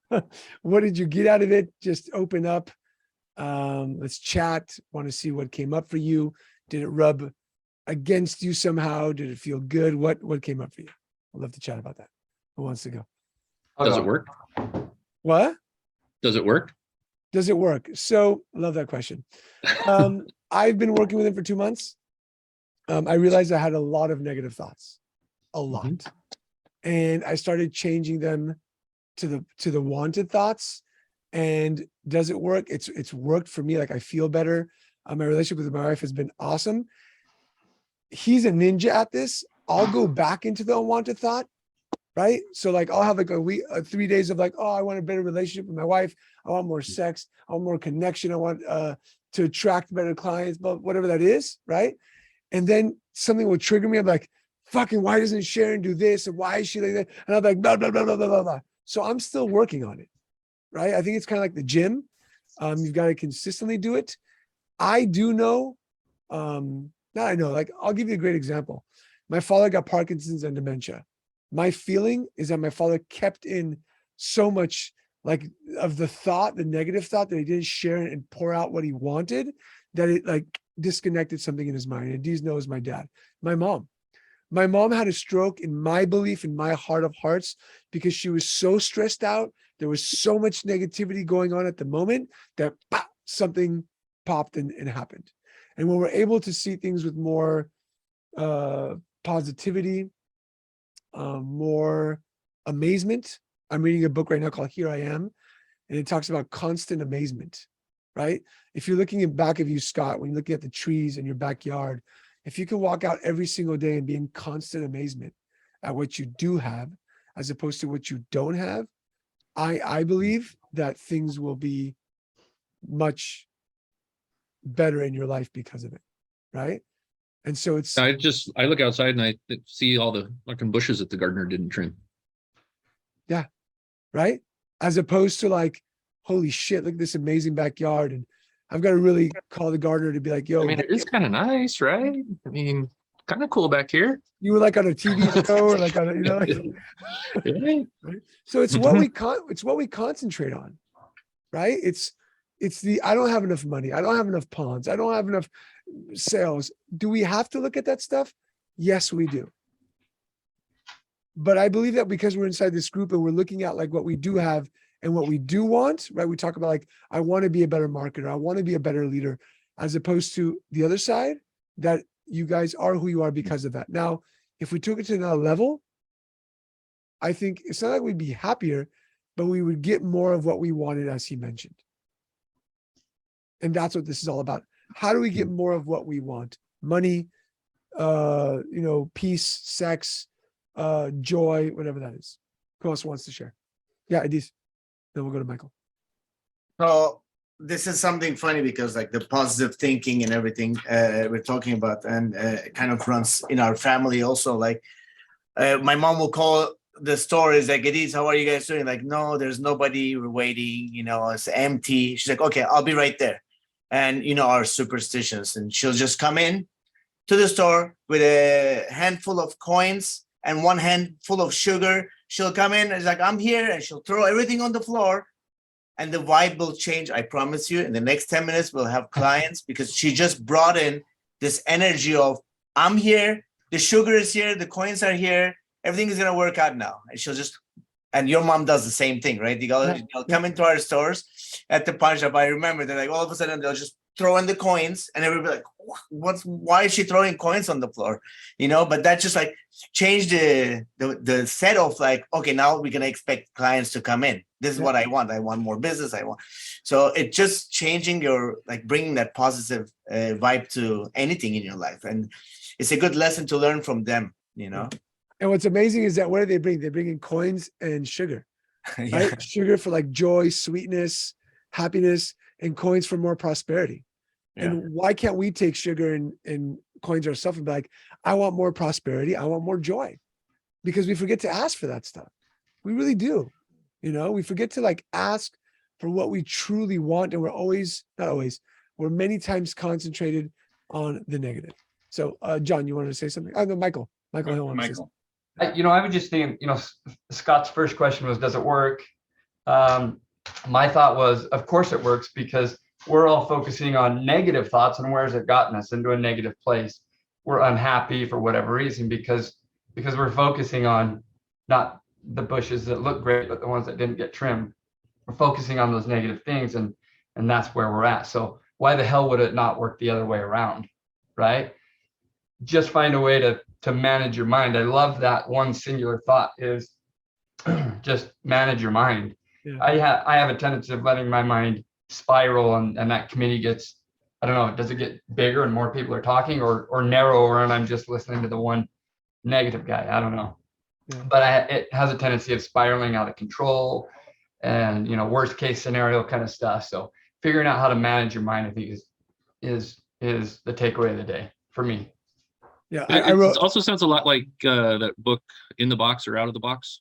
What did you get out of it? Just open up. Let's chat. Want to see what came up for you. Did it rub against you somehow? Did it feel good? What came up for you? I'd love to chat about that. Who wants to go? Does it work? What? Does it work? Does it work? So I love that question. I've been working with him for 2 months. I realized I had a lot of negative thoughts, a lot. And I started changing them to the wanted thoughts. And does it work? It's worked for me. Like I feel better. My relationship with my wife has been awesome. He's a ninja at this. I'll go back into the unwanted thought, right? So like I'll have like a week, 3 days of like, oh, I want a better relationship with my wife. I want more sex. I want more connection. I want to attract better clients, but whatever that is, right? And then something will trigger me. I'm like, fucking, why doesn't Sharon do this? And why is she like that? And I'm like, blah, blah, blah, blah, blah, blah, blah. So I'm still working on it, right? I think it's kind of like the gym. You've got to consistently do it. I do know, now I know, like, I'll give you a great example. My father got Parkinson's and dementia. My feeling is that my father kept in so much like of the thought, the negative thought, that he didn't share and pour out what he wanted, that it like disconnected something in his mind. And Deez knows my dad, my mom. My mom had a stroke, in my belief, in my heart of hearts, because she was so stressed out. There was so much negativity going on at the moment that something popped and happened. And when we're able to see things with more positivity, more amazement. I'm reading a book right now called Here I Am, and it talks about constant amazement, right? If you're looking in back of you, Scott, when you're looking at the trees in your backyard, if you can walk out every single day and be in constant amazement at what you do have, as opposed to what you don't have, I believe that things will be much better in your life because of it, right? And so it's, I look outside and I see all the fucking bushes that the gardener didn't trim. right? As opposed to like, holy shit, look at this amazing backyard. And I've got to really call the gardener to be like, yo, I mean, it is kind of nice, right? I mean, kind of cool back here. you were like on a TV show or like on a, you know, like, Yeah. right? So it's what we concentrate on, right? It's the, I don't have enough money. I don't have enough pawns. I don't have enough sales. Do we have to look at that stuff? Yes, we do. But I believe that because we're inside this group and we're looking at like what we do have and what we do want, right? We talk about like, I want to be a better marketer. I want to be a better leader, as opposed to the other side, that you guys are who you are because of that. Now, if we took it to another level, I think it's not like we'd be happier, but we would get more of what we wanted, as he mentioned. And that's what this is all about. How do we get more of what we want? Money, peace, sex, joy, whatever that is. Who else wants to share? Yeah, Adis. Then we'll go to Michael. So this is something funny because like the positive thinking and everything we're talking about, and it kind of runs in our family also. Like my mom will call the store, is like, Adis, how are you guys doing? Like, no, there's nobody, we're waiting, it's empty. She's like, okay, I'll be right there. And our superstitions, and she'll just come in to the store with a handful of coins and one handful of sugar. She'll come in and it's like, I'm here, and she'll throw everything on the floor, and the vibe will change. I promise you, in the next 10 minutes, we'll have clients, because she just brought in this energy of, I'm here, the sugar is here, the coins are here, everything is going to work out now. And she'll just, and your mom does the same thing, right? They'll come into our stores at the pawn shop. I remember they're like, all of a sudden they'll just throw in the coins, and everybody like, why is she throwing coins on the floor? But that just like changed the set of like, okay, now we're gonna expect clients to come in. This is what I want. I want more business. So it just changing your, like, bringing that positive vibe to anything in your life, and it's a good lesson to learn from them. And what's amazing is that what do they bring? They bring in coins and sugar, Yeah. right? Sugar for like joy, sweetness, happiness, and coins for more prosperity. Yeah. And why can't we take sugar and coins ourselves and be like, I want more prosperity, I want more joy? Because we forget to ask for that stuff. We really do. We forget to like ask for what we truly want. And we're many times concentrated on the negative. So John, you wanted to say something? Oh, no, Michael. Michael Hill wanted to say something. I would just think, Scott's first question was, does it work? My thought was, of course it works, because we're all focusing on negative thoughts, and where has it gotten us into a negative place? We're unhappy for whatever reason because we're focusing on not the bushes that look great, but the ones that didn't get trimmed. We're focusing on those negative things, and that's where we're at. So why the hell would it not work the other way around, right? Just find a way to manage your mind. I love that one singular thought is just manage your mind. Yeah. I have a tendency of letting my mind spiral, and that committee gets, I don't know, does it get bigger and more people are talking, or narrower and I'm just listening to the one negative guy? I don't know. Yeah. But it has a tendency of spiraling out of control and, worst case scenario kind of stuff. So figuring out how to manage your mind, I think is the takeaway of the day for me. Yeah. It wrote, also sounds a lot like that book, In the Box or Out of the Box.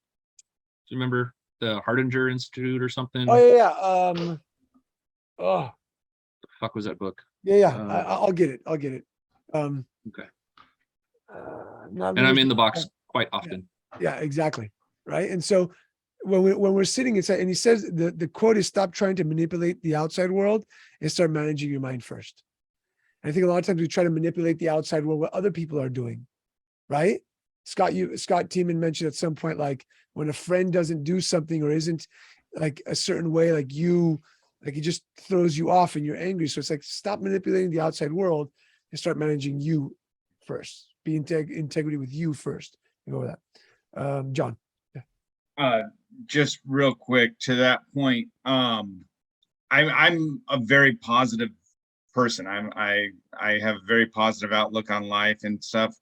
Do you remember the Hardinger Institute or something? oh yeah. Oh The fuck was that book? yeah. I'll Uh, get it. Okay. Not And I'm really in the box sure. quite often. Yeah, exactly. Right. And so when we're sitting inside, and he says the quote is, stop trying to manipulate the outside world and start managing your mind first. And I think a lot of times we try to manipulate the outside world, what other people are doing. Right. Scott Tiemann mentioned at some point, like when a friend doesn't do something or isn't like a certain way, like it just throws you off and you're angry. So it's like, stop manipulating the outside world and start managing you first. Be integrity with you first. You go with that. John. Just real quick to that point. I'm a very positive person. I have a very positive outlook on life and stuff.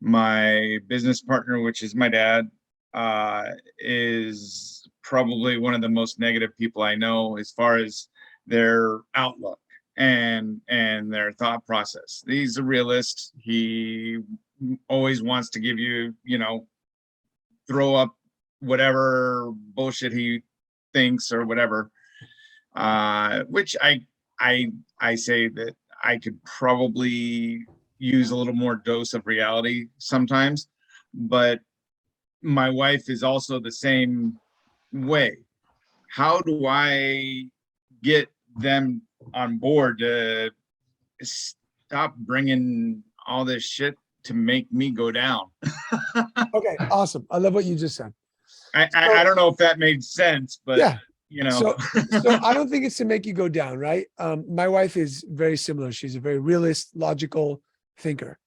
My business partner, which is my dad, is probably one of the most negative people I know as far as their outlook and their thought process. He's a realist. He always wants to give you, throw up whatever bullshit he thinks or whatever. Which I say that I could probably use a little more dose of reality sometimes, but my wife is also the same way. How do I get them on board to stop bringing all this shit to make me go down? Okay. Awesome. I love what you just said. I don't know if that made sense, but Yeah. So I don't think it's to make you go down, right? My wife is very similar. She's a very realist, logical thinker.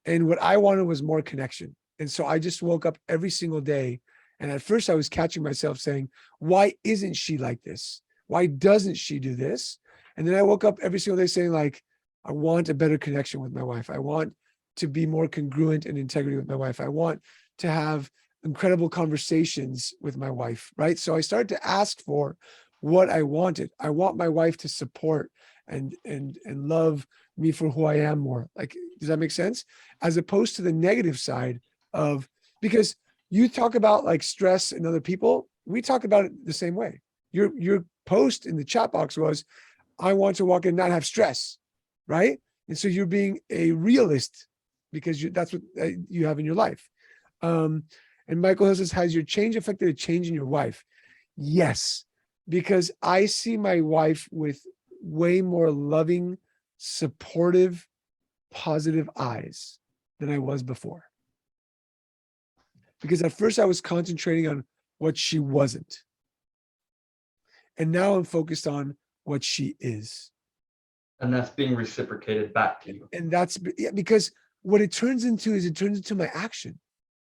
And what I wanted was more connection. And so I just woke up every single day. And at first I was catching myself saying, why isn't she like this? Why doesn't she do this? And then I woke up every single day saying, like, I want a better connection with my wife. I want to be more congruent and integrity with my wife. I want to have incredible conversations with my wife, right? So I started to ask for what I wanted. I want my wife to support and love me for who I am more. Like, does that make sense? As opposed to the negative side of, because you talk about like stress in other people, we talk about it the same way. Your post in the chat box was, I want to walk in and not have stress, right? And so you're being a realist because that's what you have in your life. And Michael Hill says, has your change affected a change in your wife? Yes, because I see my wife with way more loving, supportive, positive eyes than I was before. Because at first I was concentrating on what she wasn't. And now I'm focused on what she is. And that's being reciprocated back to you. And that's because what it turns into is it turns into my action.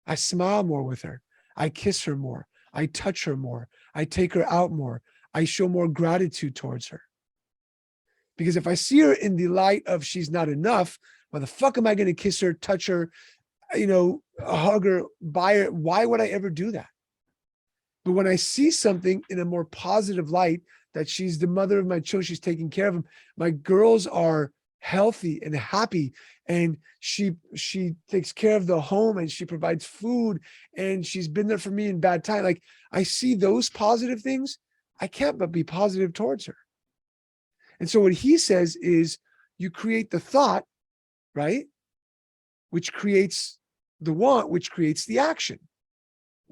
I smile more with her. I kiss her more. I touch her more. I take her out more. I show more gratitude towards her. Because if I see her in the light of she's not enough, why the fuck am I going to kiss her, touch her, hug her, buy her? Why would I ever do that? But when I see something in a more positive light, that she's the mother of my children, she's taking care of them, my girls are healthy and happy, and she takes care of the home and she provides food and she's been there for me in bad time. Like, I see those positive things, I can't but be positive towards her. And so what he says is, you create the thought, right? Which creates the want, which creates the action.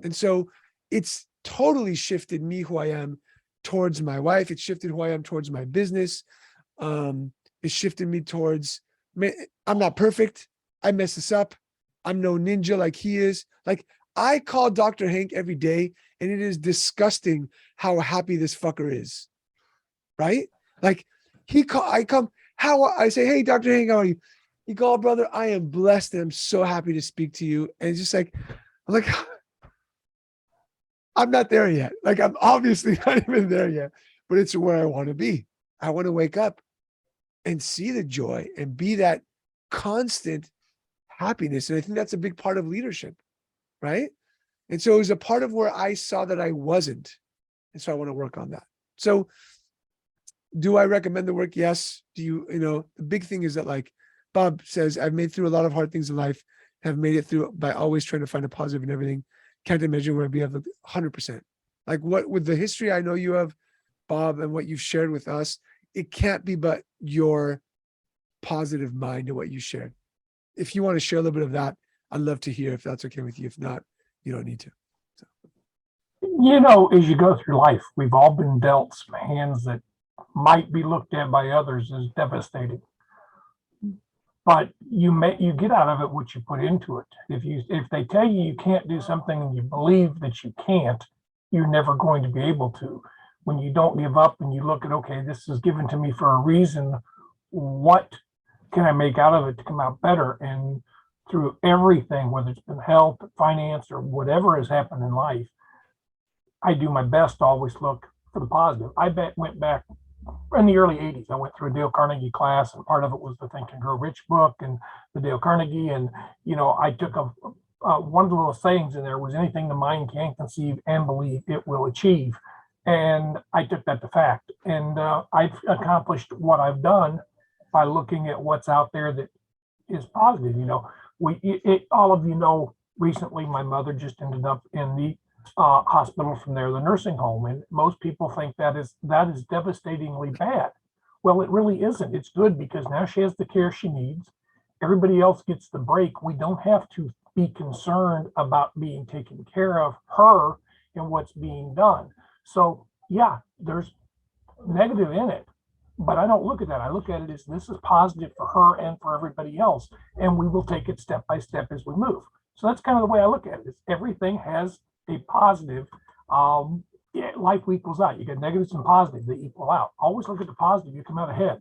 And so it's totally shifted me, who I am, towards my wife. It's shifted who I am towards my business. It shifted me towards, I'm not perfect. I mess this up. I'm no ninja like he is. Like, I call Dr. Hank every day, and it is disgusting how happy this fucker is. Right? Like, I say, hey, Dr. Hank, how are you? He called, brother, I am blessed and I'm so happy to speak to you. And it's just like, I'm like, I'm not there yet. Like, I'm obviously not even there yet, but it's where I want to be. I want to wake up and see the joy and be that constant happiness. And I think that's a big part of leadership, right? And so it was a part of where I saw that I wasn't. And so I want to work on that. So do I recommend the work? Yes. Do you, the big thing is that, like Bob says, I've made through a lot of hard things in life, have made it through by always trying to find a positive in everything. Can't imagine where I'd be at 100%. Like, what, with the history I know you have, Bob, and what you've shared with us, it can't be but your positive mind and what you shared. If you want to share a little bit of that, I'd love to hear if that's okay with you. If not, you don't need to. So. As you go through life, we've all been dealt some hands that might be looked at by others as devastating. But you get out of it what you put into it. If they tell you you can't do something and you believe that you can't, you're never going to be able to. When you don't give up and you look at, okay, this is given to me for a reason, what can I make out of it to come out better? And through everything, whether it's been health, finance, or whatever has happened in life, I do my best to always look for the positive. Went back in the early 80s. I went through a Dale Carnegie class, and part of it was the Think and Grow Rich book and the Dale Carnegie. And, I took one of the little sayings in there was, anything the mind can conceive and believe, it will achieve. And I took that to fact. And I've accomplished what I've done by looking at what's out there that is positive. All of you know, recently my mother just ended up in the hospital from there, the nursing home, and most people think that is devastatingly bad. Well, it really isn't. It's good, because now she has the care she needs. Everybody else gets the break. We don't have to be concerned about being taken care of, her and what's being done. So yeah, there's negative in it, but I don't look at that. I look at it as, this is positive for her and for everybody else, and we will take it step by step as we move. So that's kind of the way I look at it. Is everything has a positive. Life equals out. You get negatives and positives, they equal out. Always look at the positive, you come out ahead.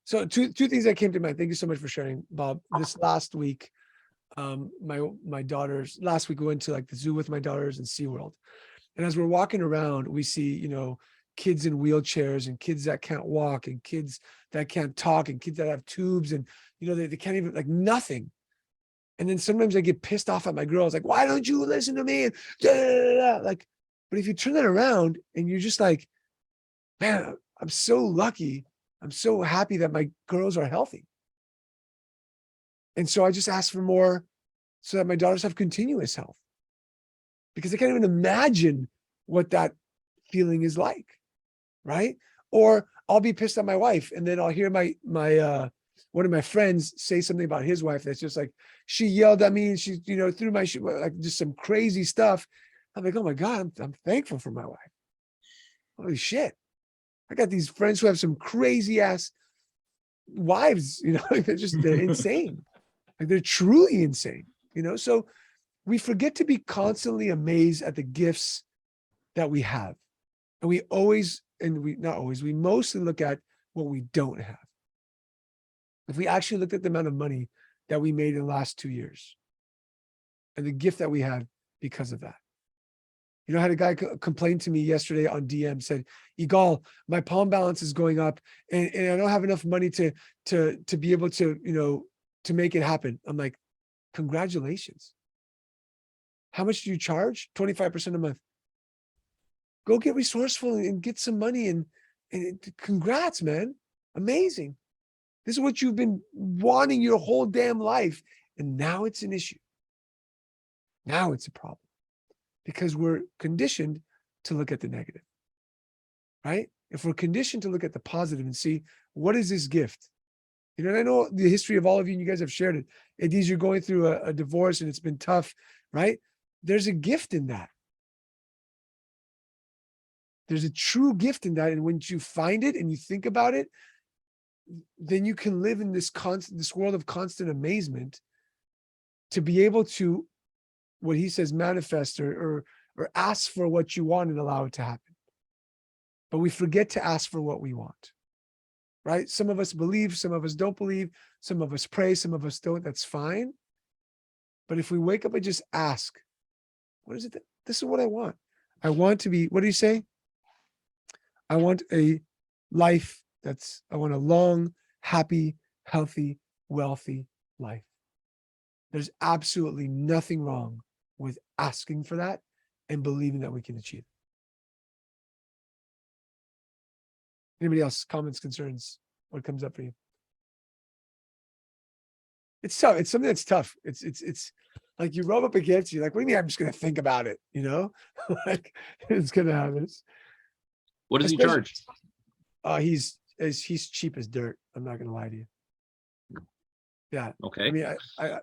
So two things that came to mind. Thank you so much for sharing, Bob. This last week, my daughters, last week we went to like the zoo with my daughters and SeaWorld. And as we're walking around, we see, kids in wheelchairs and kids that can't walk and kids that can't talk and kids that have tubes and, they can't even, like, nothing. And then sometimes I get pissed off at my girls, like, why don't you listen to me? Like, but if you turn that around and you're just like, man, I'm so lucky. I'm so happy that my girls are healthy. And so I just ask for more so that my daughters have continuous health, because I can't even imagine what that feeling is like. Right. Or I'll be pissed at my wife, and then I'll hear my one of my friends say something about his wife that's just like, she yelled at me and she, threw my shoe, like just some crazy stuff. I'm like, oh my God, I'm thankful for my wife. Holy shit. I got these friends who have some crazy ass wives, like they're insane. Like, they're truly insane, so we forget to be constantly amazed at the gifts that we have. And we mostly look at what we don't have. If we actually looked at the amount of money that we made in the last 2 years and the gift that we had because of that. I had a guy complain to me yesterday on DM, said, Yigal, my Palm balance is going up and I don't have enough money to be able to, to make it happen. I'm like, congratulations. How much do you charge? 25% a month. Go get resourceful and get some money and congrats, man. Amazing. This is what you've been wanting your whole damn life. And now it's an issue. Now it's a problem because we're conditioned to look at the negative, right? If we're conditioned to look at the positive and see, what is this gift? And I know the history of all of you, and you guys have shared it. These, you're going through a divorce and it's been tough, right? There's a gift in that. there's a true gift in that. And when you find it and you think about it, then you can live in this world of constant amazement to be able to, what he says, manifest or ask for what you want and allow it to happen. But we forget to ask for what we want, right? Some of us believe, some of us don't believe, some of us pray, some of us don't. That's fine. But if we wake up and just ask, what is it? This is what I want. I want to be, what do you say? I want a life I want a long, happy, healthy, wealthy life. There's absolutely nothing wrong with asking for that and believing that we can achieve it. Anybody else? Comments, concerns? What comes up for you? It's tough. It's something that's tough. It's like you rub up against you. Like, what do you mean? I'm just going to think about it. Like it's going to happen. What does he charge? He's cheap as dirt. I'm not going to lie to you. Yeah. Okay. I mean, I've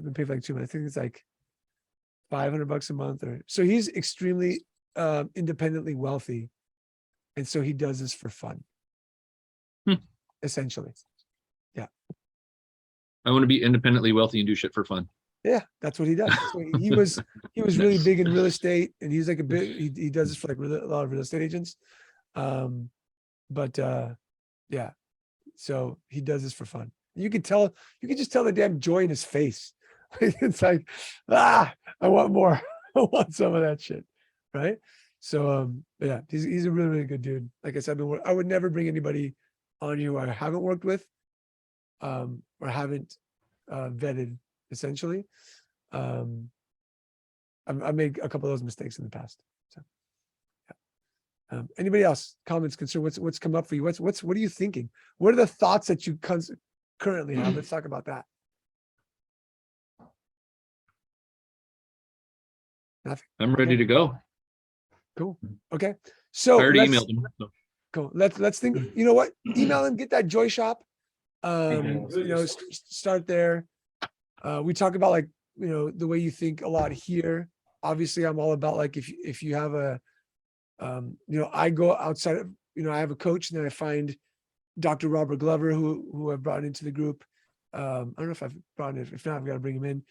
been paid for like 2 months. I think it's like $500 a month so he's extremely independently wealthy. And so he does this for fun. Essentially. Yeah. I want to be independently wealthy and do shit for fun. Yeah, that's what he does. So he was really big in real estate, and he's like he does this for like a lot of real estate agents. Yeah. So he does this for fun. You can just tell the damn joy in his face. It's like, I want more. I want some of that shit. Right. So, yeah, he's a really, really good dude. Like I said, I would never bring anybody on you who I haven't worked with, or haven't vetted, essentially. I made a couple of those mistakes in the past. So, yeah. Anybody else? Comments, concerns? What's come up for you? What are you thinking? What are the thoughts that you currently have? Let's talk about that. Nothing. I'm ready to go. Cool. Okay. So I already emailed him. So. Cool. Let's think. You know what? Email him. Get that Joy Shop. Start there. We talk about like the way you think a lot here. Obviously, I'm all about like if you have a, I go outside of I have a coach, and then I find Dr. Robert Glover who I've brought into the group. I don't know if I've brought him. If not, I've got to bring him in.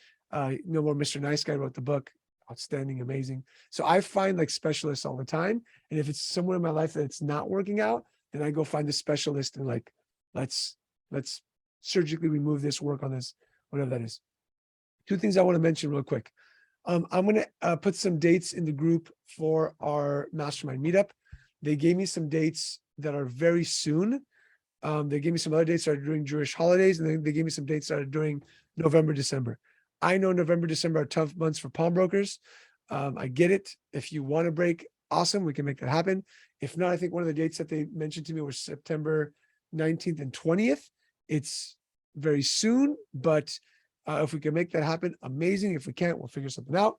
No More Mr. Nice Guy wrote the book. Outstanding, amazing. So I find like specialists all the time. And if it's somewhere in my life that it's not working out, then I go find the specialist and like, let's surgically remove this, work on this, whatever that is. Two things I want to mention real quick. I'm going to put some dates in the group for our mastermind meetup. They gave me some dates that are very soon. They gave me some other dates that are during Jewish holidays, and then they gave me some dates that are during November, December. I know November, December are tough months for pawnbrokers. I get it. If you want to break, awesome. We can make that happen. If not, I think one of the dates that they mentioned to me was September 19th and 20th. It's very soon, but if we can make that happen, amazing. If we can't, we'll figure something out.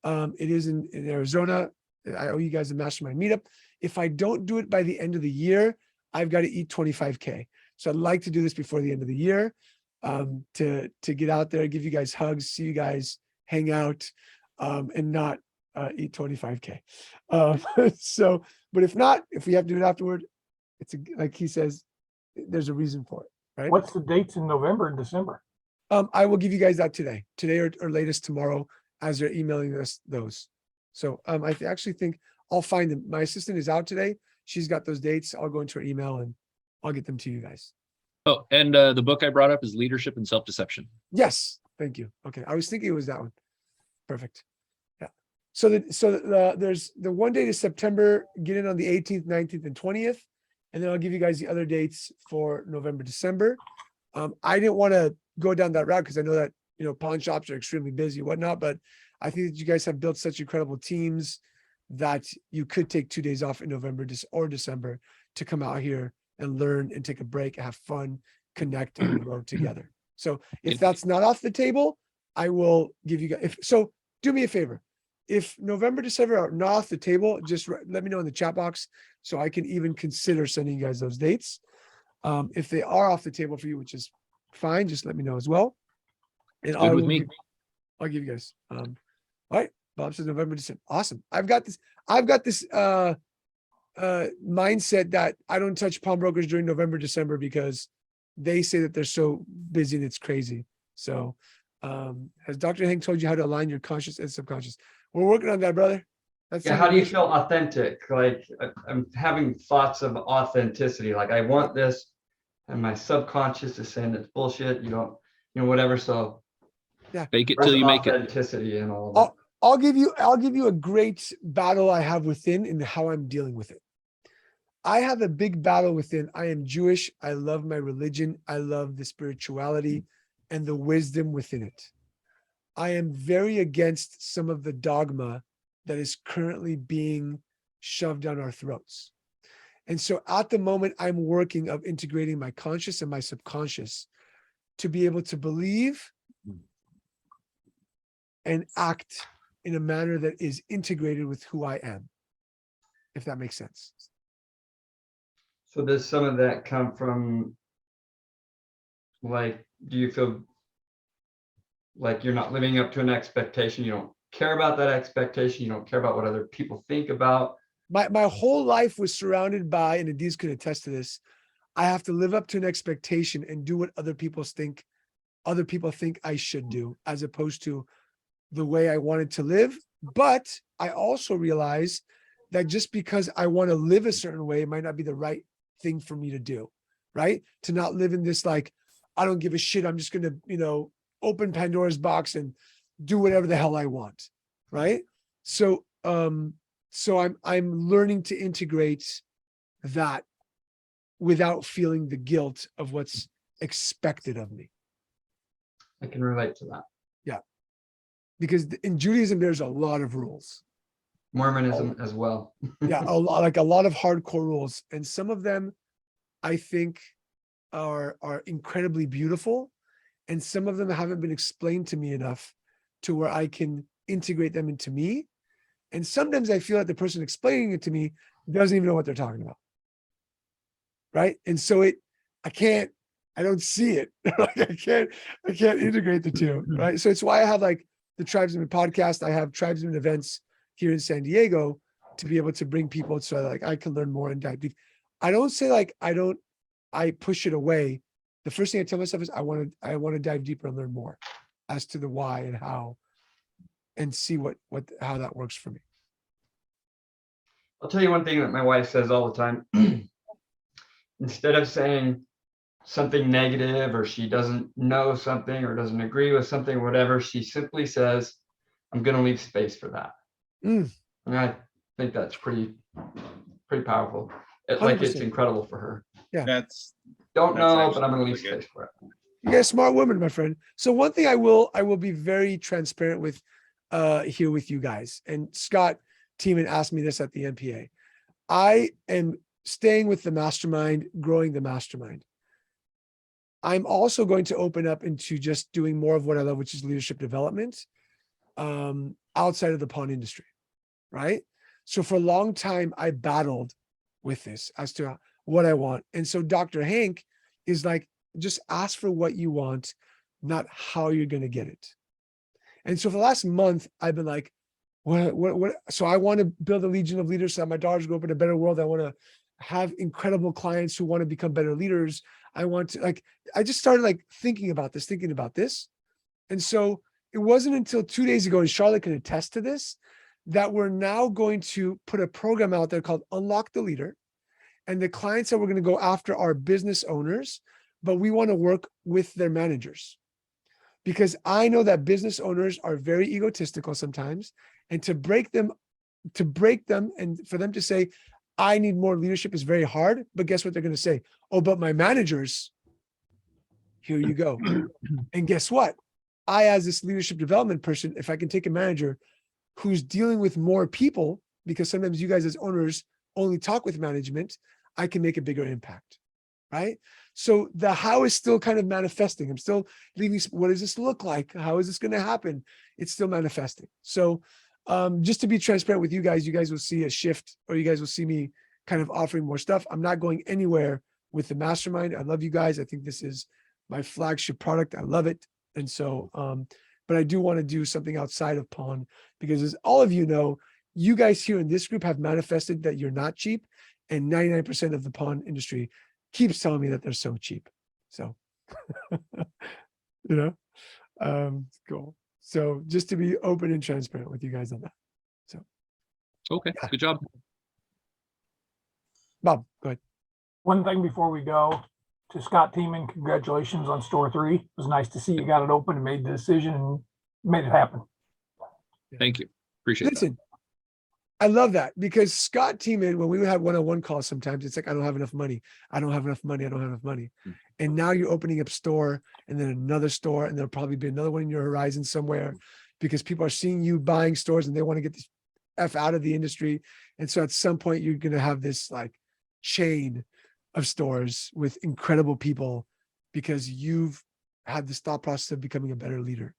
It is in Arizona. I owe you guys a mastermind meetup. If I don't do it by the end of the year, I've got to eat 25K. So I'd like to do this before the end of the year. To get out there, give you guys hugs, see you guys, hang out, and not eat 25K. But if not, if we have to do it afterward, like he says, there's a reason for it, right? What's the dates in November and December? I will give you guys that today or latest tomorrow as they're emailing us those. So I actually think I'll find them. My assistant is out today. She's got those dates. I'll go into her email and I'll get them to you guys. Oh, and the book I brought up is Leadership and Self-Deception. Yes, thank you. Okay, I was thinking it was that one. Perfect. Yeah. So there's the one date is September. Get in on the 18th, 19th, and 20th, and then I'll give you guys the other dates for November, December. I didn't want to go down that route because I know that pawn shops are extremely busy and whatnot, but I think that you guys have built such incredible teams that you could take 2 days off in November or December to come out here and learn and take a break, have fun, connect, and grow together. So if that's not off the table, I will give you guys. So do me a favor. If November, December are not off the table, just let me know in the chat box so I can even consider sending you guys those dates. If they are off the table for you, which is fine, just let me know as well. And I'll give you guys. All right. Bob says November, December. Awesome. I've got this mindset that I don't touch pawnbrokers during November, December because they say that they're so busy and it's crazy. So has Dr. Hank told you how to align your conscious and subconscious? We're working on that, brother. That's Yeah, how do you feel authentic? Like I'm having thoughts of authenticity. Like I want this, and my subconscious is saying it's bullshit. You don't, whatever. So yeah, fake it till you make it. Authenticity and all of that. I'll give you a great battle I have within and how I'm dealing with it. I have a big battle within. I am Jewish. I love my religion. I love the spirituality and the wisdom within it. I am very against some of the dogma that is currently being shoved down our throats. And so at the moment, I'm working of integrating my conscious and my subconscious to be able to believe and act in a manner that is integrated with who I am, if that makes sense. So does some of that come from, like, do you feel like you're not living up to an expectation? You don't care about that expectation. You don't care about what other people think about. My whole life was surrounded by, and Adiz could attest to this, I have to live up to an expectation and do what other people think I should do, as opposed to the way I wanted to live. But I also realize that just because I want to live a certain way, it might not be the right thing for me to do, right? To not live in this, like, I don't give a shit. I'm just going to, open Pandora's box and do whatever the hell I want. Right. So I'm learning to integrate that without feeling the guilt of what's expected of me. I can relate to that. Yeah. Because in Judaism, there's a lot of rules. Mormonism as well. Yeah. A lot of hardcore rules. And some of them I think are incredibly beautiful. And some of them haven't been explained to me enough to where I can integrate them into me. And sometimes I feel like the person explaining it to me doesn't even know what they're talking about. Right. And so I don't see it. Like I can't integrate the two. Right. So it's why I have like the Tribesman podcast. I have Tribesman events here in San Diego to be able to bring people so like I can learn more and dive deep. I don't say like I push it away. The first thing I tell myself is I want to dive deeper and learn more as to the why and how, and see how that works for me. I'll tell you one thing that my wife says all the time. Instead of saying something negative or she doesn't know something or doesn't agree with something, whatever, she simply says, I'm going to leave space for that. And I think that's pretty powerful. It's incredible for her. Yeah. That's Don't know, but I'm going to really leave good. space for it. You're a smart woman, my friend. So one thing I will be very transparent with here with you guys. And Scott Tiemann asked me this at the NPA. I am staying with the mastermind, growing the mastermind. I'm also going to open up into just doing more of what I love, which is leadership development outside of the pawn industry, right? So for a long time, I battled with this as to what I want. And so Dr. Hank is like, just ask for what you want, not how you're going to get it. And so for the last month, I've been like, what? So I want to build a legion of leaders so that my daughters grow up in a better world. I want to have incredible clients who want to become better leaders. I want to I just started like thinking about this. And so it wasn't until 2 days ago, and Charlotte can attest to this, that we're now going to put a program out there called Unlock the Leader. And the clients that we're going to go after are business owners, but we want to work with their managers. Because I know that business owners are very egotistical sometimes, and to break them and for them to say, I need more leadership is very hard. But guess what they're going to say? Oh, but my managers, here you go. And guess what? I, as this leadership development person, if I can take a manager who's dealing with more people, because sometimes you guys as owners only talk with management, I can make a bigger impact, right? So the how is still kind of manifesting. I'm still leaving, what does this look like? How is this going to happen? It's still manifesting. So just to be transparent with you guys will see a shift, or you guys will see me kind of offering more stuff. I'm not going anywhere with the mastermind. I love you guys. I think this is my flagship product. I love it. And so but I do want to do something outside of pawn because as all of you know, you guys here in this group have manifested that you're not cheap, and 99% of the pawn industry keeps telling me that they're so cheap. So, cool. So just to be open and transparent with you guys on that. Okay, Yeah. good job. Bob, go ahead. One thing before we go, to Scott Tiemann, congratulations on store 3. It was nice to see you got it open and made the decision and made it happen. Thank you. Appreciate that. Listen, I love that because Scott Tiemann, when we would have one-on-one calls, sometimes it's like, I don't have enough money. I don't have enough money. I don't have enough money. And now you're opening up store and then another store, and there'll probably be another one in your horizon somewhere because people are seeing you buying stores and they want to get this F out of the industry. And so at some point you're going to have this like chain of stores with incredible people because you've had this thought process of becoming a better leader.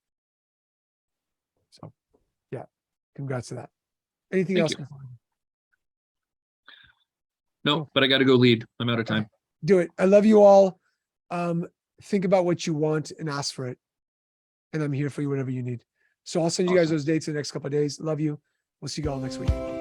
So yeah, congrats to that. Anything Thank else? you. No, but I got to go lead. I'm out of time. Do it. I love you all. Think about what you want and ask for it. And I'm here for you whenever you need. So I'll send you guys those dates in the next couple of days. Love you. We'll see you all next week.